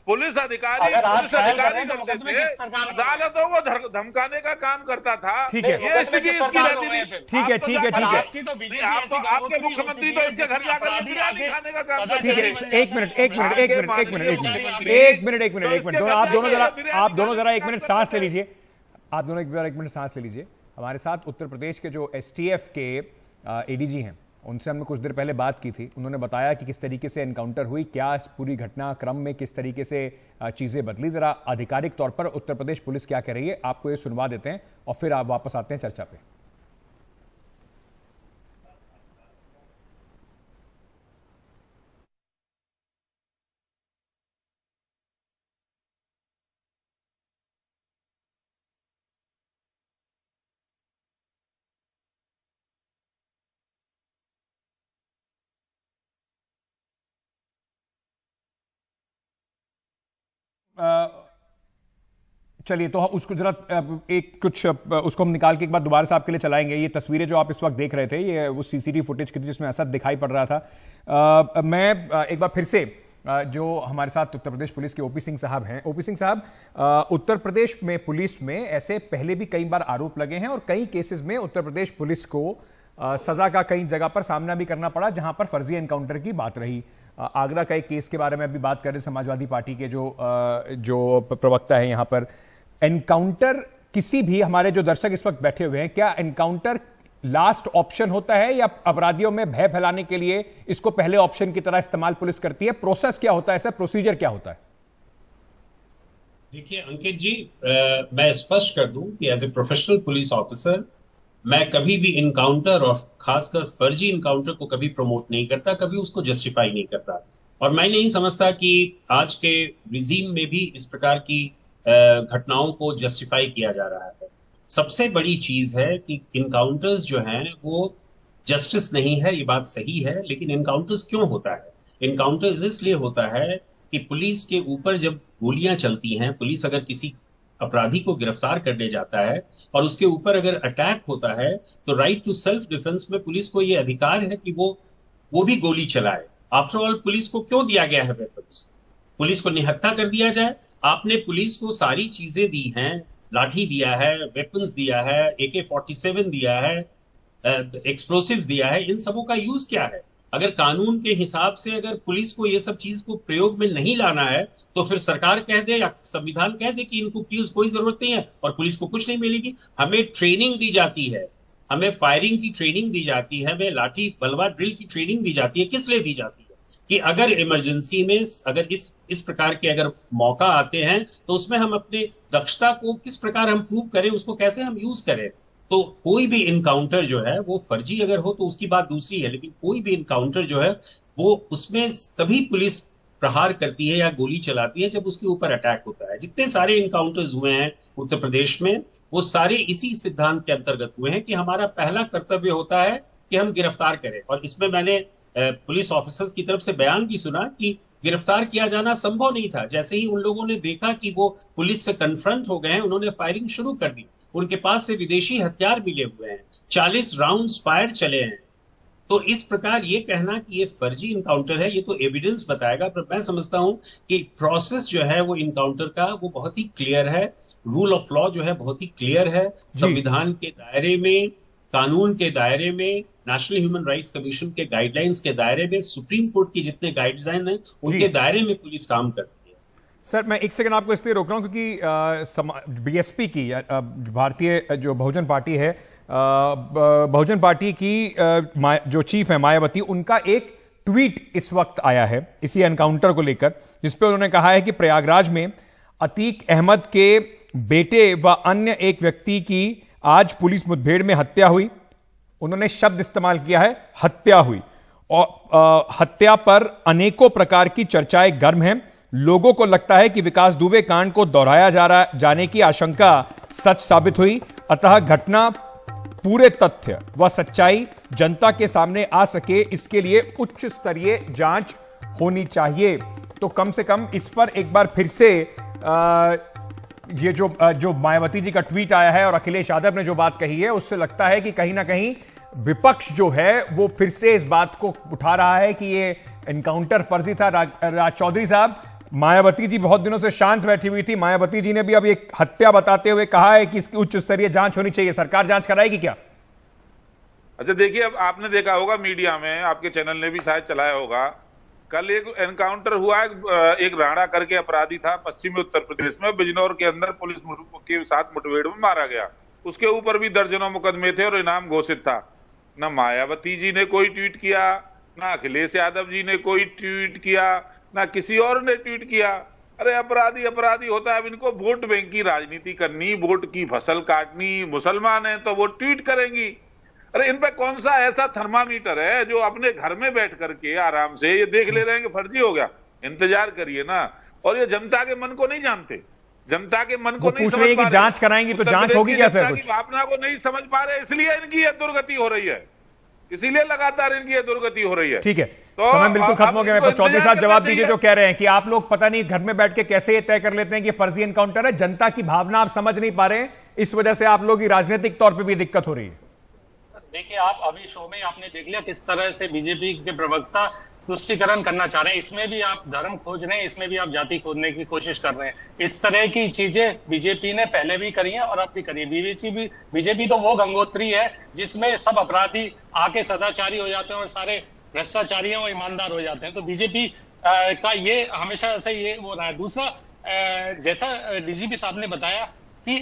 पुलिस अधिकारी करते थे, अदालतों को धमकाने का काम करता था। ठीक है, ये स्थिति इसकी रहती थी। ठीक है, ठीक है, ठीक है, आपके मुख्यमंत्री तो इसके घर जाकर बिरयानी खाने का काम करते ठीक है। एक मिनट, आप दोनों जरा एक मिनट सांस ले लीजिए, आप दोनों एक मिनट सांस ले लीजिए। हमारे साथ उत्तर प्रदेश के जो एसटीएफ के एडीजी हैं, उनसे हमने कुछ देर पहले बात की थी। उन्होंने बताया कि किस तरीके से एनकाउंटर हुई, क्या इस पूरी घटनाक्रम में किस तरीके से चीजें बदली। जरा आधिकारिक तौर पर उत्तर प्रदेश पुलिस क्या कह रही है, आपको ये सुनवा देते हैं और फिर आप वापस आते हैं चर्चा पे। चलिए तो उसको जरा एक कुछ उसको हम निकाल के एक बार दोबारा से आपके लिए चलाएंगे। ये तस्वीरें जो आप इस वक्त देख रहे थे, ये वो सीसीटीवी फुटेज की थी जिसमें असद दिखाई पड़ रहा था। मैं एक बार फिर से जो हमारे साथ उत्तर प्रदेश पुलिस के ओपी सिंह साहब हैं, ओपी सिंह साहब, उत्तर प्रदेश में पुलिस में ऐसे पहले भी कई बार आरोप लगे हैं और कई केसेस में उत्तर प्रदेश पुलिस को सजा का कई जगह पर सामना भी करना पड़ा जहां पर फर्जी एनकाउंटर की बात रही। आगरा का एक केस के बारे में अभी बात कर रहे समाजवादी पार्टी के जो प्रवक्ता है यहां पर। एनकाउंटर किसी भी, हमारे जो दर्शक इस वक्त बैठे हुए हैं, क्या एनकाउंटर लास्ट ऑप्शन होता है या अपराधियों में भय फैलाने के लिए इसको पहले ऑप्शन की तरह इस्तेमाल पुलिस करती है? प्रोसेस क्या होता है, सर प्रोसीजर क्या होता है? देखिए अंकित जी, मैं स्पष्ट कर दूं कि as a professional police officer मैं कभी भी इनकाउंटर और खासकर फर्जी इनकाउंटर को कभी प्रमोट नहीं करता, कभी उसको जस्टिफाई नहीं करता। और मैं नहीं समझता कि आज के रिजीम में भी इस प्रकार की घटनाओं को जस्टिफाई किया जा रहा है। सबसे बड़ी चीज है कि इनकाउंटर्स जो हैं वो जस्टिस नहीं है, ये बात सही है, लेकिन इनकाउंटर्स क्यों होता है? इनकाउंटर्स इसलिए होता है कि पुलिस के ऊपर जब गोलियां चलती हैं, पुलिस अगर किसी अपराधी को गिरफ्तार करने जाता है और उसके ऊपर अगर अटैक होता है तो राइट टू सेल्फ डिफेंस में पुलिस को यह अधिकार है कि वो भी गोली चलाए। आफ्टर ऑल पुलिस को क्यों दिया गया है वेपन्स? पुलिस को निहत्था कर दिया जाए? आपने पुलिस को सारी चीजें दी हैं, लाठी दिया है, वेपन्स दिया है, AK-47 दिया है, एक्सप्लोसिव्स दिया है, इन सबों का यूज क्या है? अगर कानून के हिसाब से अगर पुलिस को ये सब चीज को प्रयोग में नहीं लाना है तो फिर सरकार कह दे या संविधान कह दे कि इनको की कोई जरूरत नहीं है और पुलिस को कुछ नहीं मिलेगी। हमें ट्रेनिंग दी जाती है, हमें फायरिंग की ट्रेनिंग दी जाती है, हमें लाठी बलवा ड्रिल की ट्रेनिंग दी जाती है। किस लिए दी जाती है? कि अगर इमरजेंसी में अगर इस प्रकार के अगर मौका आते हैं तो उसमें हम अपने दक्षता को किस प्रकार हम प्रूव करें, उसको कैसे हम यूज करें। तो कोई भी इनकाउंटर जो है वो फर्जी अगर हो तो उसकी बात दूसरी है, लेकिन कोई भी इनकाउंटर जो है वो उसमें तभी पुलिस प्रहार करती है या गोली चलाती है जब उसके ऊपर अटैक होता है। जितने सारे इनकाउंटर्स हुए हैं उत्तर प्रदेश में वो सारे इसी सिद्धांत के अंतर्गत हुए हैं कि हमारा पहला कर्तव्य होता है कि हम गिरफ्तार करें। और इसमें मैंने पुलिस ऑफिसर्स की तरफ से बयान भी सुना कि गिरफ्तार किया जाना संभव नहीं था। जैसे ही उन लोगों ने देखा कि वो पुलिस से कन्फ्रंट हो गए हैं, उन्होंने फायरिंग शुरू कर दी। उनके पास से विदेशी हथियार मिले हुए हैं, 40 राउंड्स फायर चले हैं। तो इस प्रकार ये कहना कि ये फर्जी इनकाउंटर है, ये तो एविडेंस बताएगा। पर मैं समझता हूं कि प्रोसेस जो है वो इनकाउंटर का वो बहुत ही क्लियर है, रूल ऑफ लॉ जो है बहुत ही क्लियर है। संविधान के दायरे में, कानून के दायरे में, नेशनल ह्यूमन राइट्स कमीशन के गाइडलाइंस के दायरे में, सुप्रीम कोर्ट की जितने गाइडलाइन है उनके दायरे में पुलिस काम करती है। सर मैं एक सेकंड आपको इसलिए रोक रहा हूं क्योंकि बीएसपी की भारतीय जो बहुजन पार्टी है, बहुजन पार्टी की जो चीफ है मायावती, उनका एक ट्वीट इस वक्त आया है इसी एनकाउंटर को लेकर, जिसपे उन्होंने कहा है कि प्रयागराज में अतीक अहमद के बेटे व अन्य एक व्यक्ति की आज पुलिस मुठभेड़ में हत्या हुई। उन्होंने शब्द इस्तेमाल किया है हत्या हुई, और हत्या पर अनेकों प्रकार की चर्चाएं गर्म हैं। लोगों को लगता है कि विकास दुबे कांड को दोहराया जाने की आशंका सच साबित हुई, अतः घटना पूरे तथ्य व सच्चाई जनता के सामने आ सके इसके लिए उच्च स्तरीय जांच होनी चाहिए। तो कम से कम इस पर एक बार फिर से ये जो मायावती जी का ट्वीट आया है और अखिलेश यादव ने जो बात कही है, उससे लगता है कि कहीं ना कहीं विपक्ष जो है वो फिर से इस बात को उठा रहा है कि ये एनकाउंटर फर्जी था। राज चौधरी साहब, मायावती जी बहुत दिनों से शांत बैठी हुई थी, मायावती जी ने भी अब एक हत्या बताते हुए कहा है कि इसकी उच्च स्तरीय जांच होनी चाहिए। सरकार जांच कराएगी क्या? अच्छा देखिए, अब आपने देखा होगा मीडिया में, आपके चैनल ने भी शायद चलाया होगा, कल एक एनकाउंटर हुआ, एक राणा करके अपराधी था पश्चिमी उत्तर प्रदेश में, बिजनौर के अंदर पुलिस के साथ मुठभेड़ में मारा गया। उसके ऊपर भी दर्जनों मुकदमे थे और इनाम घोषित था। न मायावती जी ने कोई ट्वीट किया, ना अखिलेश यादव जी ने कोई ट्वीट किया, ना किसी और ने ट्वीट किया। अरे अपराधी अपराधी होता है। अब इनको वोट बैंक की राजनीति करनी, वोट की फसल काटनी, मुसलमान है तो वो ट्वीट करेंगी। अरे इन पे कौन सा ऐसा थर्मामीटर है जो अपने घर में बैठ करके आराम से ये देख ले रहे हैं कि फर्जी हो गया? इंतजार करिए ना। और ये जनता के मन को नहीं जानते, जनता के मन को नहीं समझ पा रहे। जांच कराएंगे तो जांच होगी क्या सर? कुछ भावना को नहीं समझ पा रहे, इसलिए इनकी ये दुर्गति हो रही है, इसीलिए लगातार इनकी ये दुर्गति हो रही है। ठीक है, तो समय बिल्कुल आप खत्म हो गया। मेरे इनको को चौधरी साहब इंतजार जवाब करना दीजिए, चाहिए। जो कह रहे हैं कि आप लोग पता नहीं घर में बैठ के कैसे ये तय कर लेते हैं कि फर्जी एनकाउंटर है, जनता की भावना आप समझ नहीं पा रहे हैं, इस वजह से आप लोग की राजनीतिक तौर पर भी दिक्कत हो रही है। देखिए, आप अभी शो में आपने देख लिया किस तरह से बीजेपी के प्रवक्ता तुष्टीकरण करना चाह रहे हैं। इसमें भी आप धर्म खोज रहे हैं, इसमें भी आप जाति खोजने की कोशिश कर रहे हैं। इस तरह की चीजें बीजेपी ने पहले भी करी हैं और अब भी करी है। बीजेपी तो वो गंगोत्री है जिसमें सब अपराधी आके सदाचारी हो जाते हैं और सारे भ्रष्टाचारी हैं वो ईमानदार हो जाते हैं। तो बीजेपी का ये हमेशा से ये वो रहा है। दूसरा, जैसा डीजीपी साहब ने बताया कि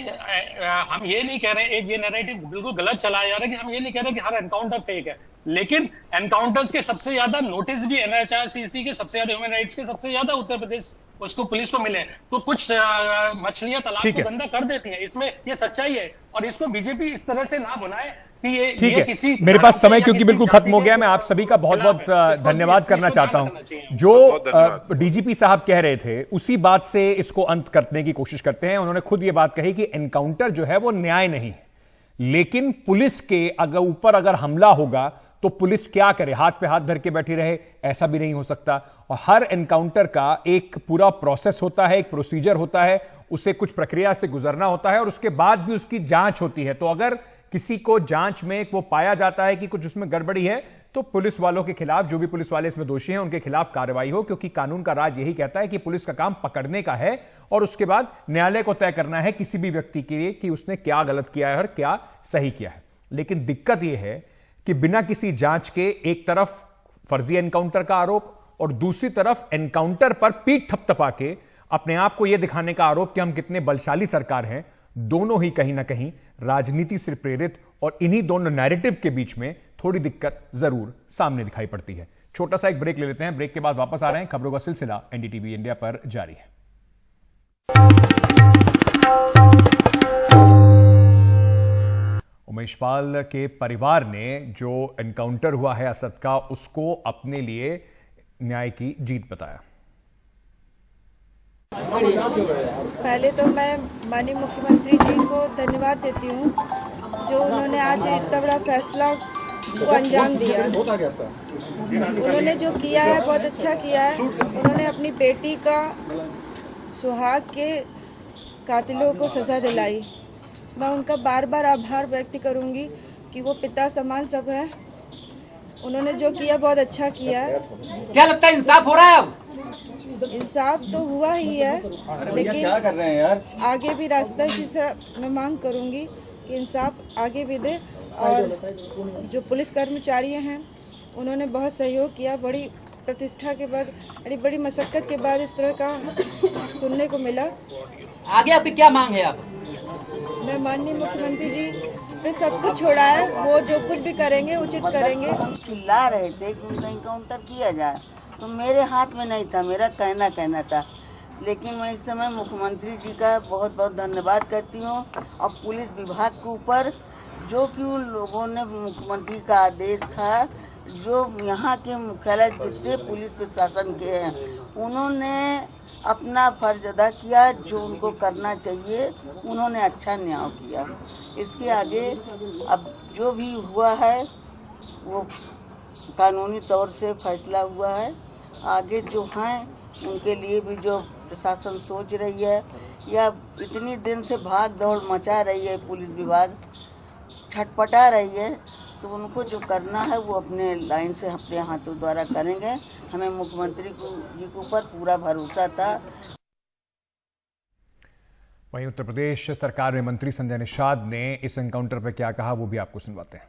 हम ये नहीं कह रहे, एक ये नैरेटिव बिल्कुल गलत चलाया जा रहा है कि हम ये नहीं कह रहे कि हर एनकाउंटर फेक है, लेकिन एनकाउंटर्स के सबसे ज्यादा नोटिस भी एनएचआरसीसी के सबसे ज्यादा, ह्यूमन राइट्स के सबसे ज्यादा उत्तर प्रदेश उसको पुलिस को मिले। तो कुछ मछलियां तालाब को गंदा कर देती हैं, इसमें ये सच्चाई है। और इसको बीजेपी इस तरह से ना बनाए कि ये किसी, मेरे पास समय क्योंकि बिल्कुल खत्म हो गया। मैं आप सभी का बहुत बहुत धन्यवाद करना चाहता हूं। जो डीजीपी साहब कह रहे थे उसी बात से इसको अंत करने की कोशिश करते हैं। उन्होंने खुद ये बात कही कि एनकाउंटर जो है वो न्याय नहीं है, लेकिन पुलिस के ऊपर अगर हमला होगा तो पुलिस क्या करे, हाथ पे हाथ धर के बैठी रहे? ऐसा भी नहीं हो सकता। और हर एनकाउंटर का एक पूरा प्रोसेस होता है, एक प्रोसीजर होता है, उसे कुछ प्रक्रिया से गुजरना होता है और उसके बाद भी उसकी जांच होती है। तो अगर किसी को जांच में वो पाया जाता है कि कुछ उसमें गड़बड़ी है, तो पुलिस वालों के खिलाफ, जो भी पुलिस वाले इसमें दोषी हैं, उनके खिलाफ कार्रवाई हो, क्योंकि कानून का राज यही कहता है कि पुलिस का काम पकड़ने का है और उसके बाद न्यायालय को तय करना है किसी भी व्यक्ति के लिए कि उसने क्या गलत किया है और क्या सही किया है। लेकिन दिक्कत यह है कि बिना किसी जांच के एक तरफ फर्जी एनकाउंटर का आरोप और दूसरी तरफ एनकाउंटर पर पीठ थपथपा के अपने आप को यह दिखाने का आरोप कि हम कितने बलशाली सरकार हैं, दोनों ही कहीं ना कहीं राजनीति से प्रेरित, और इन्हीं दोनों नैरेटिव के बीच में थोड़ी दिक्कत जरूर सामने दिखाई पड़ती है। छोटा सा एक ब्रेक ले लेते हैं, ब्रेक के बाद वापस आ रहे हैं। खबरों का सिलसिला एनडीटीवी इंडिया पर जारी है। उमेश पाल के परिवार ने जो एनकाउंटर हुआ है असद का, उसको अपने लिए न्याय की जीत बताया। पहले तो मैं माननीय मुख्यमंत्री जी को धन्यवाद देती हूँ जो उन्होंने आज इतना बड़ा फैसला को अंजाम दिया। उन्होंने जो किया है बहुत अच्छा किया है। उन्होंने अपनी बेटी का सुहाग के कातिलों को सजा दिलाई। मैं उनका बार बार आभार व्यक्त करूंगी कि वो पिता समान सब है। उन्होंने जो किया बहुत अच्छा किया है। क्या लगता है इंसाफ हो रहा है? अब इंसाफ तो हुआ ही है, लेकिन क्या कर रहे हैं यार, आगे भी रास्ता इसी तरह मैं मांग करूंगी कि इंसाफ आगे भी दे। और जो पुलिस कर्मचारी हैं उन्होंने बहुत सहयोग किया। बड़ी प्रतिष्ठा के बाद, बड़ी मशक्कत के बाद इस तरह का सुनने को मिला। आगे आपकी क्या मांग है? आप मैं माननीय मुख्यमंत्री जी पे सब कुछ छोड़ा है, वो जो कुछ भी करेंगे उचित करेंगे। चिल्ला रहे थे कि उनका एनकाउंटर किया जाए, तो मेरे हाथ में नहीं था, मेरा कहना था। लेकिन मैं इस समय मुख्यमंत्री जी का बहुत बहुत धन्यवाद करती हूँ और पुलिस विभाग के ऊपर, जो कि उन लोगों ने, मुख्यमंत्री का आदेश था, जो यहाँ के मुख्यालय जितने पुलिस प्रशासन के हैं, उन्होंने अपना फर्ज अदा किया जो उनको करना चाहिए। उन्होंने अच्छा न्याय किया। इसके आगे अब जो भी हुआ है वो कानूनी तौर से फैसला हुआ है। आगे जो हैं उनके लिए भी जो प्रशासन सोच रही है, या इतनी दिन से भाग दौड़ मचा रही है, पुलिस विभाग छटपटा रही है, तो उनको जो करना है वो अपने लाइन से अपने हाथों द्वारा करेंगे। हमें मुख्यमंत्री जी के ऊपर पूरा भरोसा था। वहीं उत्तर प्रदेश सरकार में मंत्री संजय निषाद ने इस एनकाउंटर पर क्या कहा, वो भी आपको सुनवाते हैं।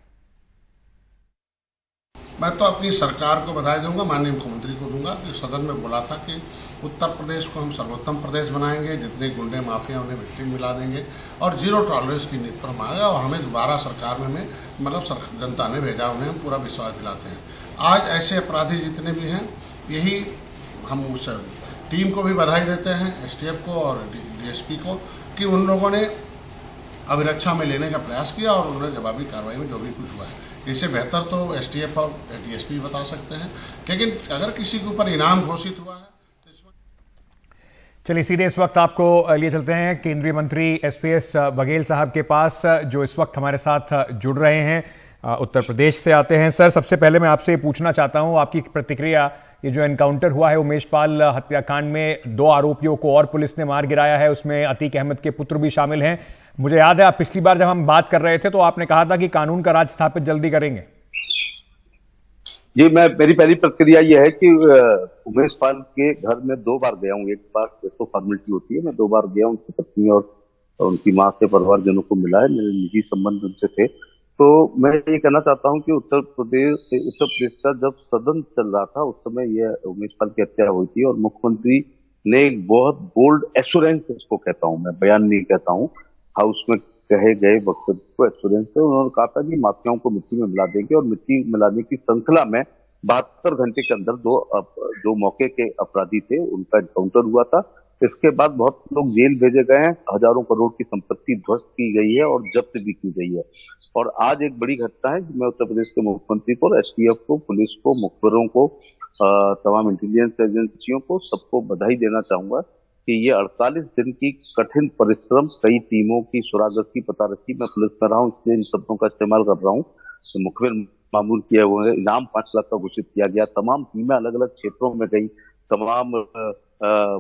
मैं तो अपनी सरकार को बधाई दूंगा, माननीय मुख्यमंत्री को दूंगा कि सदन में बोला था कि उत्तर प्रदेश को हम सर्वोत्तम प्रदेश बनाएंगे, जितने गुंडे माफिया उन्हें विक्टिम मिला देंगे और जीरो टॉलरेंस की नीति पर हम आएगा और हमें दोबारा सरकार में जनता ने भेजा, उन्हें हम पूरा विश्वास दिलाते हैं। आज ऐसे अपराधी जितने भी हैं, यही हम उस टीम को भी बधाई देते हैं, एसटीएफ को और डीएसपी को, कि उन लोगों ने अभिरक्षा में लेने का प्रयास किया और उन्होंने जवाबी कार्रवाई में जो भी कुछ हुआ है, इससे बेहतर तो एसटीएफ और डीएसपी बता सकते हैं। लेकिन अगर किसी के ऊपर इनाम घोषित हुआ है तो इस वक्त, चलिए सीधे इस वक्त आपको लिए चलते हैं केंद्रीय मंत्री एसपीएस बघेल साहब के पास, जो इस वक्त हमारे साथ जुड़ रहे हैं। उत्तर प्रदेश से आते हैं। सर, सबसे पहले मैं आपसे पूछना चाहता हूं आपकी प्रतिक्रिया, ये जो एनकाउंटर हुआ है उमेश पाल हत्याकांड में 2 आरोपियों को और पुलिस ने मार गिराया है, उसमें अतीक अहमद के पुत्र भी शामिल हैं। मुझे याद है आप पिछली बार जब हम बात कर रहे थे तो आपने कहा था कि कानून का राज स्थापित जल्दी करेंगे। जी, मेरी पहली प्रतिक्रिया यह है कि उमेश पाल के घर में 2 बार गया हूँ। एक बार तो फॉर्मेलिटी होती है, मैं 2 बार गया, उनकी पत्नी और उनकी माँ से परिवारजनों को मिला है, मेरे निजी संबंध उनसे थे। तो मैं ये कहना चाहता हूँ कि उत्तर प्रदेश का जब सदन चल रहा था उस समय यह उमेश पाल की हत्या हुई थी और मुख्यमंत्री ने एक बहुत बोल्ड एश्योरेंस, इसको कहता हूँ मैं, बयान नहीं कहता हूँ, हाउस में कहे गए वक्तव्य को एश्योरेंस है। उन्होंने कहा था कि माफियाओं को मिट्टी में मिला देंगे और मिट्टी मिलाने की श्रृंखला में 72 घंटे के अंदर दो मौके के अपराधी थे, उनका एनकाउंटर हुआ था। इसके बाद बहुत लोग जेल भेजे गए हैं, हजारों करोड़ की संपत्ति ध्वस्त की गई है और जब्त भी की गई है। और आज एक बड़ी घटना है कि मैं उत्तर प्रदेश के मुख्यमंत्री को, एसटीएफ को, पुलिस को, मुखबिरों को, तमाम इंटेलिजेंस एजेंसियों को, सबको बधाई देना चाहूंगा कि ये 48 दिन की कठिन परिश्रम, कई टीमों की सुरागसी पता रखी, मैं पुलिस में रहा हूँ इसलिए इन शब्दों का इस्तेमाल कर रहा हूँ, तो मुखबिर मामूल किया हुआ है, इनाम 5 लाख का घोषित किया गया, तमाम टीमें अलग अलग क्षेत्रों में गई, तमाम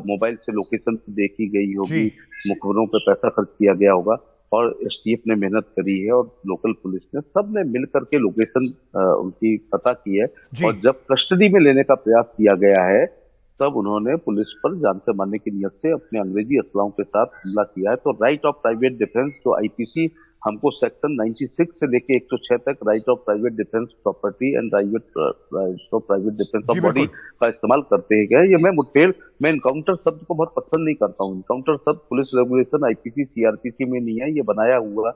मोबाइल से लोकेशन देखी गई होगी, मुखबिरों पे पैसा खर्च किया गया होगा और एसटीएफ ने मेहनत करी है और लोकल पुलिस ने, सब ने मिलकर के लोकेशन उनकी पता की है। और जब कस्टडी में लेने का प्रयास किया गया है तब उन्होंने पुलिस पर जान से मारने की नियत से अपने अंग्रेजी असलाहों के साथ हमला किया है। तो राइट ऑफ प्राइवेट डिफेंस, जो आईपीसी हमको सेक्शन 96 से लेके 106 तक right of private defence property and right of private defence of body का इस्तेमाल करते हैं। ये मैं मुठभेड़, मैं इनकाउंटर शब्द को बहुत पसंद नहीं करता हूँ। इनकाउंटर शब्द पुलिस रेगुलेशन आईपीसी सीआरपीसी में नहीं है, ये बनाया हुआ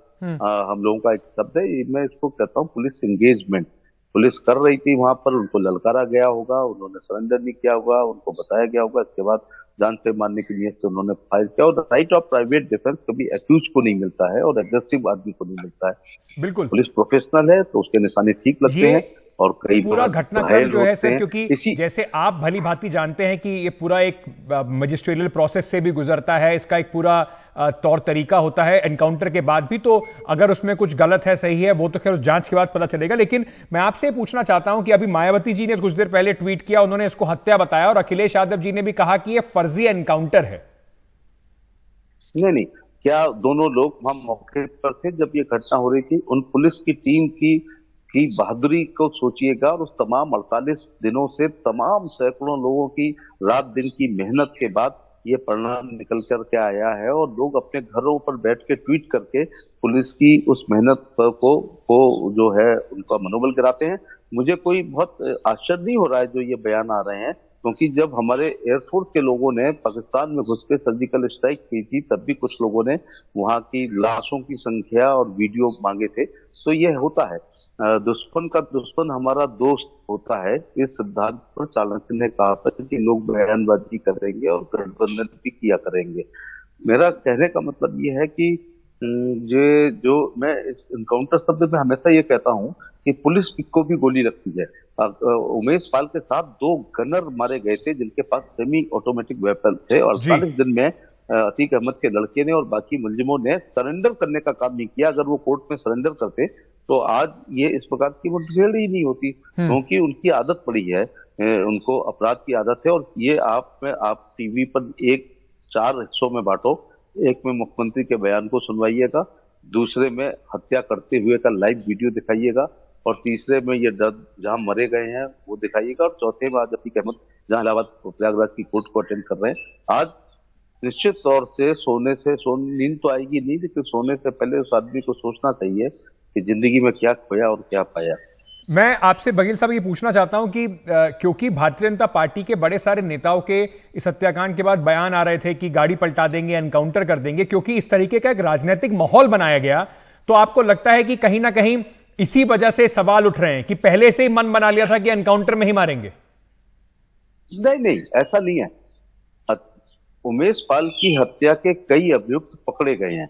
हम लोगों का एक शब्द है। मैं इसको कहता हूँ पुलिस एंगेजमेंट। पुलिस कर रही थी वहां पर, उनको ललकारा गया होगा, उन्होंने सरेंडर नहीं किया होगा, उनको बताया गया होगा, इसके बाद जान से मारने की नियत से उन्होंने फायर किया। और राइट ऑफ प्राइवेट डिफेंस कभी एक्यूज को नहीं मिलता है और एग्रेसिव आदमी को नहीं मिलता है। बिल्कुल, पुलिस प्रोफेशनल है तो उसके निशाने ठीक लगते हैं और कई पूरा घटनाक्रम जो है सर, क्योंकि जैसे आप भली भांति जानते हैं कि ये पूरा एक मजिस्ट्रियल प्रोसेस से भी गुजरता है, इसका एक पूरा तौर तरीका होता है एनकाउंटर के बाद भी, तो अगर उसमें कुछ गलत है सही है वो तो खैर उस जांच के बाद पता चलेगा। लेकिन मैं आपसे पूछना चाहता हूं कि अभी मायावती जी ने कुछ देर पहले ट्वीट किया, उन्होंने इसको हत्या बताया और अखिलेश यादव जी ने भी कहा कि ये फर्जी एनकाउंटर है। नहीं, क्या दोनों लोग वहां मौके पर थे जब ये घटना हो रही थी? उन पुलिस की टीम की बहादुरी को सोचिएगा और उस तमाम 48 दिनों से तमाम सैकड़ों लोगों की रात दिन की मेहनत के बाद ये परिणाम निकल कर के आया है और लोग अपने घरों पर बैठ के ट्वीट करके पुलिस की उस मेहनत को जो है उनका मनोबल गिराते हैं। मुझे कोई बहुत आश्चर्य नहीं हो रहा है जो ये बयान आ रहे हैं, क्योंकि जब हमारे एयरफोर्स के लोगों ने पाकिस्तान में घुस के सर्जिकल स्ट्राइक की थी तब भी कुछ लोगों ने वहां की लाशों की संख्या और वीडियो मांगे थे। तो ये होता है, दुश्मन का दुश्मन हमारा दोस्त होता है, इस सिद्धांत पर चाणक्य ने कहा था कि लोग बयानबाजी करेंगे और गठबंधन भी किया करेंगे। मेरा कहने का मतलब ये है कि जो मैं इस इनकाउंटर शब्द में हमेशा ये कहता हूँ कि पुलिस को भी गोली लगती है। उमेश पाल के साथ 2 गनर मारे गए थे जिनके पास सेमी ऑटोमेटिक वेपन थे और 48 दिन में अतीक अहमद के लड़के ने और बाकी मुलजिमों ने सरेंडर करने का काम नहीं किया। अगर वो कोर्ट में सरेंडर करते तो आज ये इस प्रकार की मुठभेड़ ही नहीं होती, क्योंकि उनकी आदत पड़ी है, उनको अपराध की आदत है। और ये आप टीवी पर 4 हिस्सों में बांटो, एक में मुख्यमंत्री के बयान को सुनवाइएगा, दूसरे में हत्या करते हुए का लाइव वीडियो दिखाइएगा और तीसरे में ये दर्द जहां मरे गए हैं वो दिखाइएगा और चौथे में आज अतीक अहमद जहां इलाहाबाद प्रयागराज की कोर्ट को अटेंड कर रहे हैं। आज निश्चित तौर से नींद तो आएगी नहीं, लेकिन सोने से पहले उस आदमी को सोचना चाहिए कि जिंदगी में क्या खोया और क्या पाया। मैं आपसे बघेल साहब ये पूछना चाहता हूं कि क्योंकि भारतीय जनता पार्टी के बड़े सारे नेताओं के इस हत्याकांड के बाद बयान आ रहे थे कि गाड़ी पलटा देंगे, एनकाउंटर कर देंगे, क्योंकि इस तरीके का एक राजनीतिक माहौल बनाया गया, तो आपको लगता है कि कहीं ना कहीं इसी वजह से सवाल उठ रहे हैं कि पहले से ही मन बना लिया था कि एनकाउंटर में ही मारेंगे? नहीं, ऐसा नहीं है। उमेश पाल की हत्या के कई अभियुक्त पकड़े गए हैं,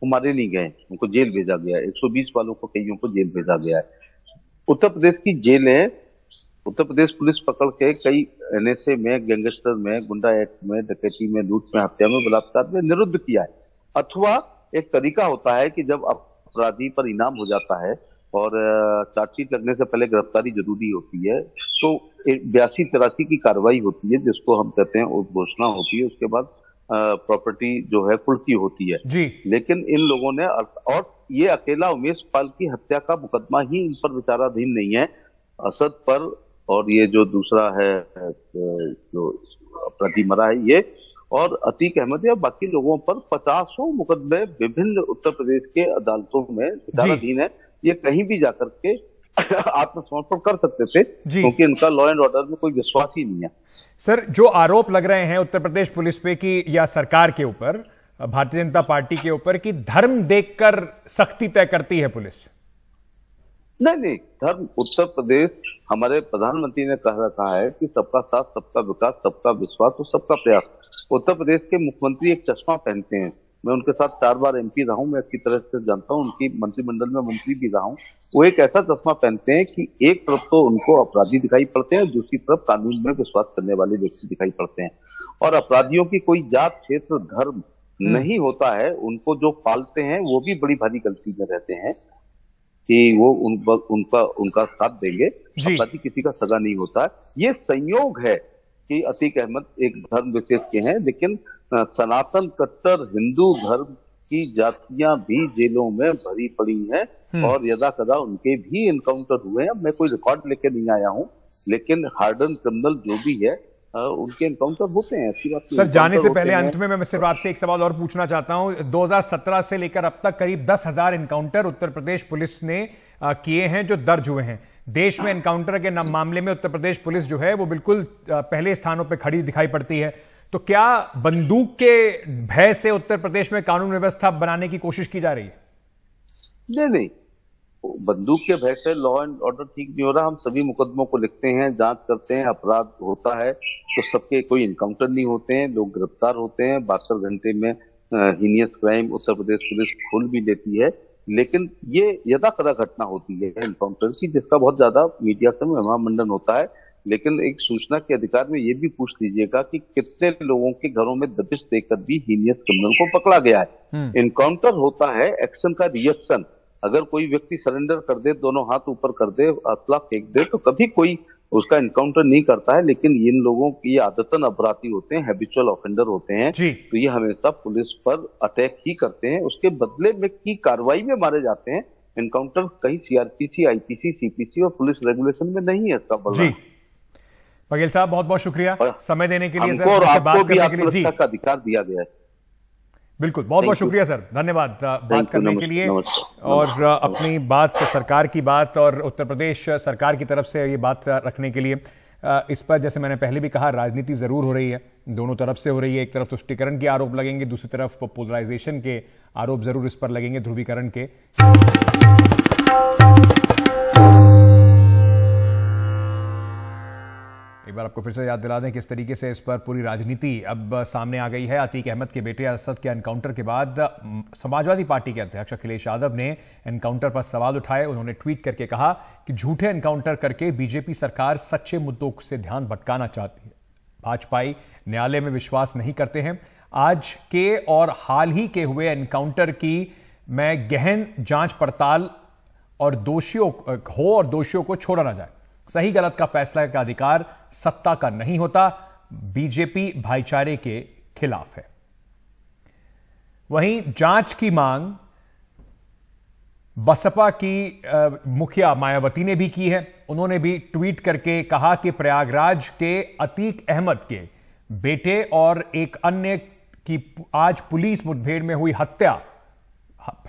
वो मारे नहीं गए, उनको जेल भेजा गया है। 120 वालों को कईयों को जेल भेजा गया है। उत्तर प्रदेश की जेलें, उत्तर प्रदेश पुलिस पकड़ के कई एनएसए में, गैंगस्टर में, गुंडा एक्ट में, डकैती में, लूट में, हत्या में, बलात्कार में निरुद्ध किया है। अथवा एक तरीका होता है कि जब अपराधी पर इनाम हो जाता है और चार्जशीट लगने से पहले गिरफ्तारी जरूरी होती है। तो 82-83 की कार्रवाई होती है जिसको हम कहते हैं उद्घोषणा होती है, उसके बाद प्रॉपर्टी जो है कुर्की होती है जी। लेकिन इन लोगों ने, और ये अकेला उमेश पाल की हत्या का मुकदमा ही इन पर विचाराधीन नहीं है, असद पर और ये जो दूसरा है जो अपराधी मरा है ये और अतीक अहमद या बाकी लोगों पर 50 मुकदमे विभिन्न उत्तर प्रदेश के अदालतों में विचाराधीन है। ये कहीं भी जाकर के आत्मसमर्पण कर सकते थे क्योंकि इनका लॉ एंड ऑर्डर में कोई विश्वास ही नहीं है। सर, जो आरोप लग रहे हैं उत्तर प्रदेश पुलिस पे कि या सरकार के ऊपर, भारतीय जनता पार्टी के ऊपर, कि धर्म देखकर सख्ती तय करती है पुलिस। नहीं, धर्म, उत्तर प्रदेश, हमारे प्रधानमंत्री ने कह रखा है कि सबका साथ, सबका विकास, सबका विश्वास और सबका प्रयास। उत्तर प्रदेश के मुख्यमंत्री एक चश्मा पहनते हैं। मैं उनके साथ 4 बार एमपी रहा हूं, मैं अच्छी तरह से जानता हूं, उनकी मंत्रिमंडल में मंत्री भी रहा हूं। वो एक ऐसा चश्मा पहनते हैं कि एक तरफ तो उनको अपराधी दिखाई पड़ते हैं, दूसरी तरफ कानून में विश्वास करने वाले व्यक्ति दिखाई पड़ते हैं। और अपराधियों की कोई जात, क्षेत्र, धर्म नहीं होता है, उनको जो पालते हैं वो भी बड़ी भारी गलती में रहते हैं कि वो उनका साथ देंगे। अपराधी किसी का सगा नहीं होता है। ये संयोग है कि अतीक अहमद एक धर्म विशेष के हैं, लेकिन सनातन कट्टर हिंदू धर्म की जातियां भी जेलों में भरी पड़ी हैं और यदा कदा उनके भी इनकाउंटर हुए हैं। मैं कोई रिकॉर्ड लेके नहीं आया हूं, लेकिन हार्डन क्रिमिनल जो भी है उनके इनकाउंटर होते हैं। अच्छी बात। सर, जाने से पहले अंत में मैं सिर्फ आपसे एक सवाल और पूछना चाहता हूं। 2017 से लेकर अब तक करीब 10,000 इनकाउंटर उत्तर प्रदेश पुलिस ने किए हैं जो दर्ज हुए हैं। देश में इनकाउंटर के मामले में उत्तर प्रदेश पुलिस जो है वो बिल्कुल पहले स्थानों पर खड़ी दिखाई पड़ती है। तो क्या बंदूक के भय से उत्तर प्रदेश में कानून व्यवस्था बनाने की कोशिश की जा रही है? नहीं, बंदूक के भय से लॉ एंड ऑर्डर ठीक नहीं हो रहा। हम सभी मुकदमों को लिखते हैं, जांच करते हैं, अपराध होता है तो सबके कोई इनकाउंटर नहीं होते हैं, लोग गिरफ्तार होते हैं। 72 घंटे में heinous crime Uttar Pradesh police खोल भी लेती है, लेकिन ये यदाकदा घटना होती है इनकाउंटर की, जिसका बहुत ज्यादा मीडिया से महामंडन होता है। लेकिन एक सूचना के अधिकार में ये भी पूछ लीजिएगा कि कितने लोगों के घरों में दबिश देकर भी हीनियस क्रिमिनल को पकड़ा गया है। इनकाउंटर होता है एक्शन का रिएक्शन। अगर कोई व्यक्ति सरेंडर कर दे, दोनों हाथ ऊपर कर दे, असला फेंक दे, तो कभी कोई उसका इनकाउंटर नहीं करता है। लेकिन इन लोगों की आदतन अपराधी होते हैं, हैबिचुअल ऑफेंडर होते हैं, तो ये हमेशा पुलिस पर अटैक ही करते हैं, उसके बदले में की कार्रवाई में मारे जाते हैं। इनकाउंटर कहीं सीआरपीसी, आईपीसी, सीपीसी और पुलिस रेगुलेशन में नहीं है इसका बदला। बघेल साहब, बहुत बहुत शुक्रिया समय देने के लिए, सर, आपको भी आत्मरक्षा का अधिकार दिया गया है। बिल्कुल, बहुत बहुत शुक्रिया सर, धन्यवाद बात करने के लिए। और अपनी बात, सरकार की बात और उत्तर प्रदेश सरकार की तरफ से ये बात रखने के लिए, इस पर जैसे मैंने पहले भी कहा, राजनीति जरूर हो रही है, दोनों तरफ से हो रही है। एक तरफ तुष्टीकरण के आरोप लगेंगे, दूसरी तरफ पोलराइजेशन के आरोप जरूर इस पर लगेंगे, ध्रुवीकरण के। एक बार आपको फिर से याद दिला दें किस तरीके से इस पर पूरी राजनीति अब सामने आ गई है। अतीक अहमद के बेटे असद के एनकाउंटर के बाद समाजवादी पार्टी के अध्यक्ष अखिलेश यादव ने एनकाउंटर पर सवाल उठाए। उन्होंने ट्वीट करके कहा कि झूठे एनकाउंटर करके बीजेपी सरकार सच्चे मुद्दों से ध्यान भटकाना चाहती है। भाजपाई न्यायालय में विश्वास नहीं करते हैं। आज के और हाल ही के हुए एनकाउंटर की मैं गहन जांच पड़ताल और दोषियों को छोड़ा ना जाए। सही गलत का फैसला का अधिकार सत्ता का नहीं होता, बीजेपी भाईचारे के खिलाफ है। वहीं जांच की मांग बसपा की मुखिया मायावती ने भी की है। उन्होंने भी ट्वीट करके कहा कि प्रयागराज के अतीक अहमद के बेटे और एक अन्य की आज पुलिस मुठभेड़ में हुई हत्या,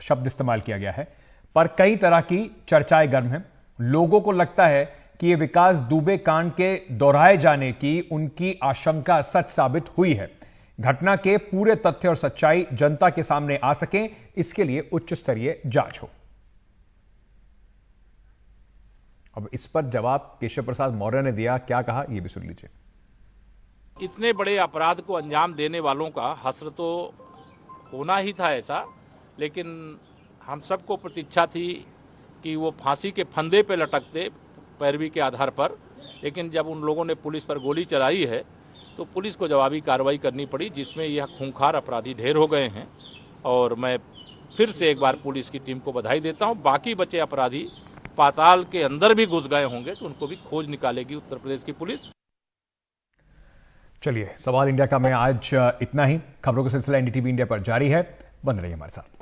शब्द इस्तेमाल किया गया है, पर कई तरह की चर्चाएं गर्म हैं। लोगों को लगता है कि यह विकास दुबे कांड के दोहराए जाने की उनकी आशंका सच साबित हुई है। घटना के पूरे तथ्य और सच्चाई जनता के सामने आ सकें, इसके लिए उच्च स्तरीय जांच हो। अब इस पर जवाब केशव प्रसाद मौर्य ने दिया, क्या कहा यह भी सुन लीजिए। इतने बड़े अपराध को अंजाम देने वालों का हश्र तो होना ही था ऐसा, लेकिन हम सबको प्रतीक्षा थी कि वो फांसी के फंदे पे लटकते पैरवी के आधार पर। लेकिन जब उन लोगों ने पुलिस पर गोली चलाई है तो पुलिस को जवाबी कार्रवाई करनी पड़ी, जिसमें यह खूंखार अपराधी ढेर हो गए हैं। और मैं फिर से एक बार पुलिस की टीम को बधाई देता हूं। बाकी बचे अपराधी पाताल के अंदर भी घुस गए होंगे तो उनको भी खोज निकालेगी उत्तर प्रदेश की पुलिस। चलिए, सवाल इंडिया का में आज इतना ही। खबरों का सिलसिला एनडीटीवी इंडिया पर जारी है, बंद रहिए हमारे साथ।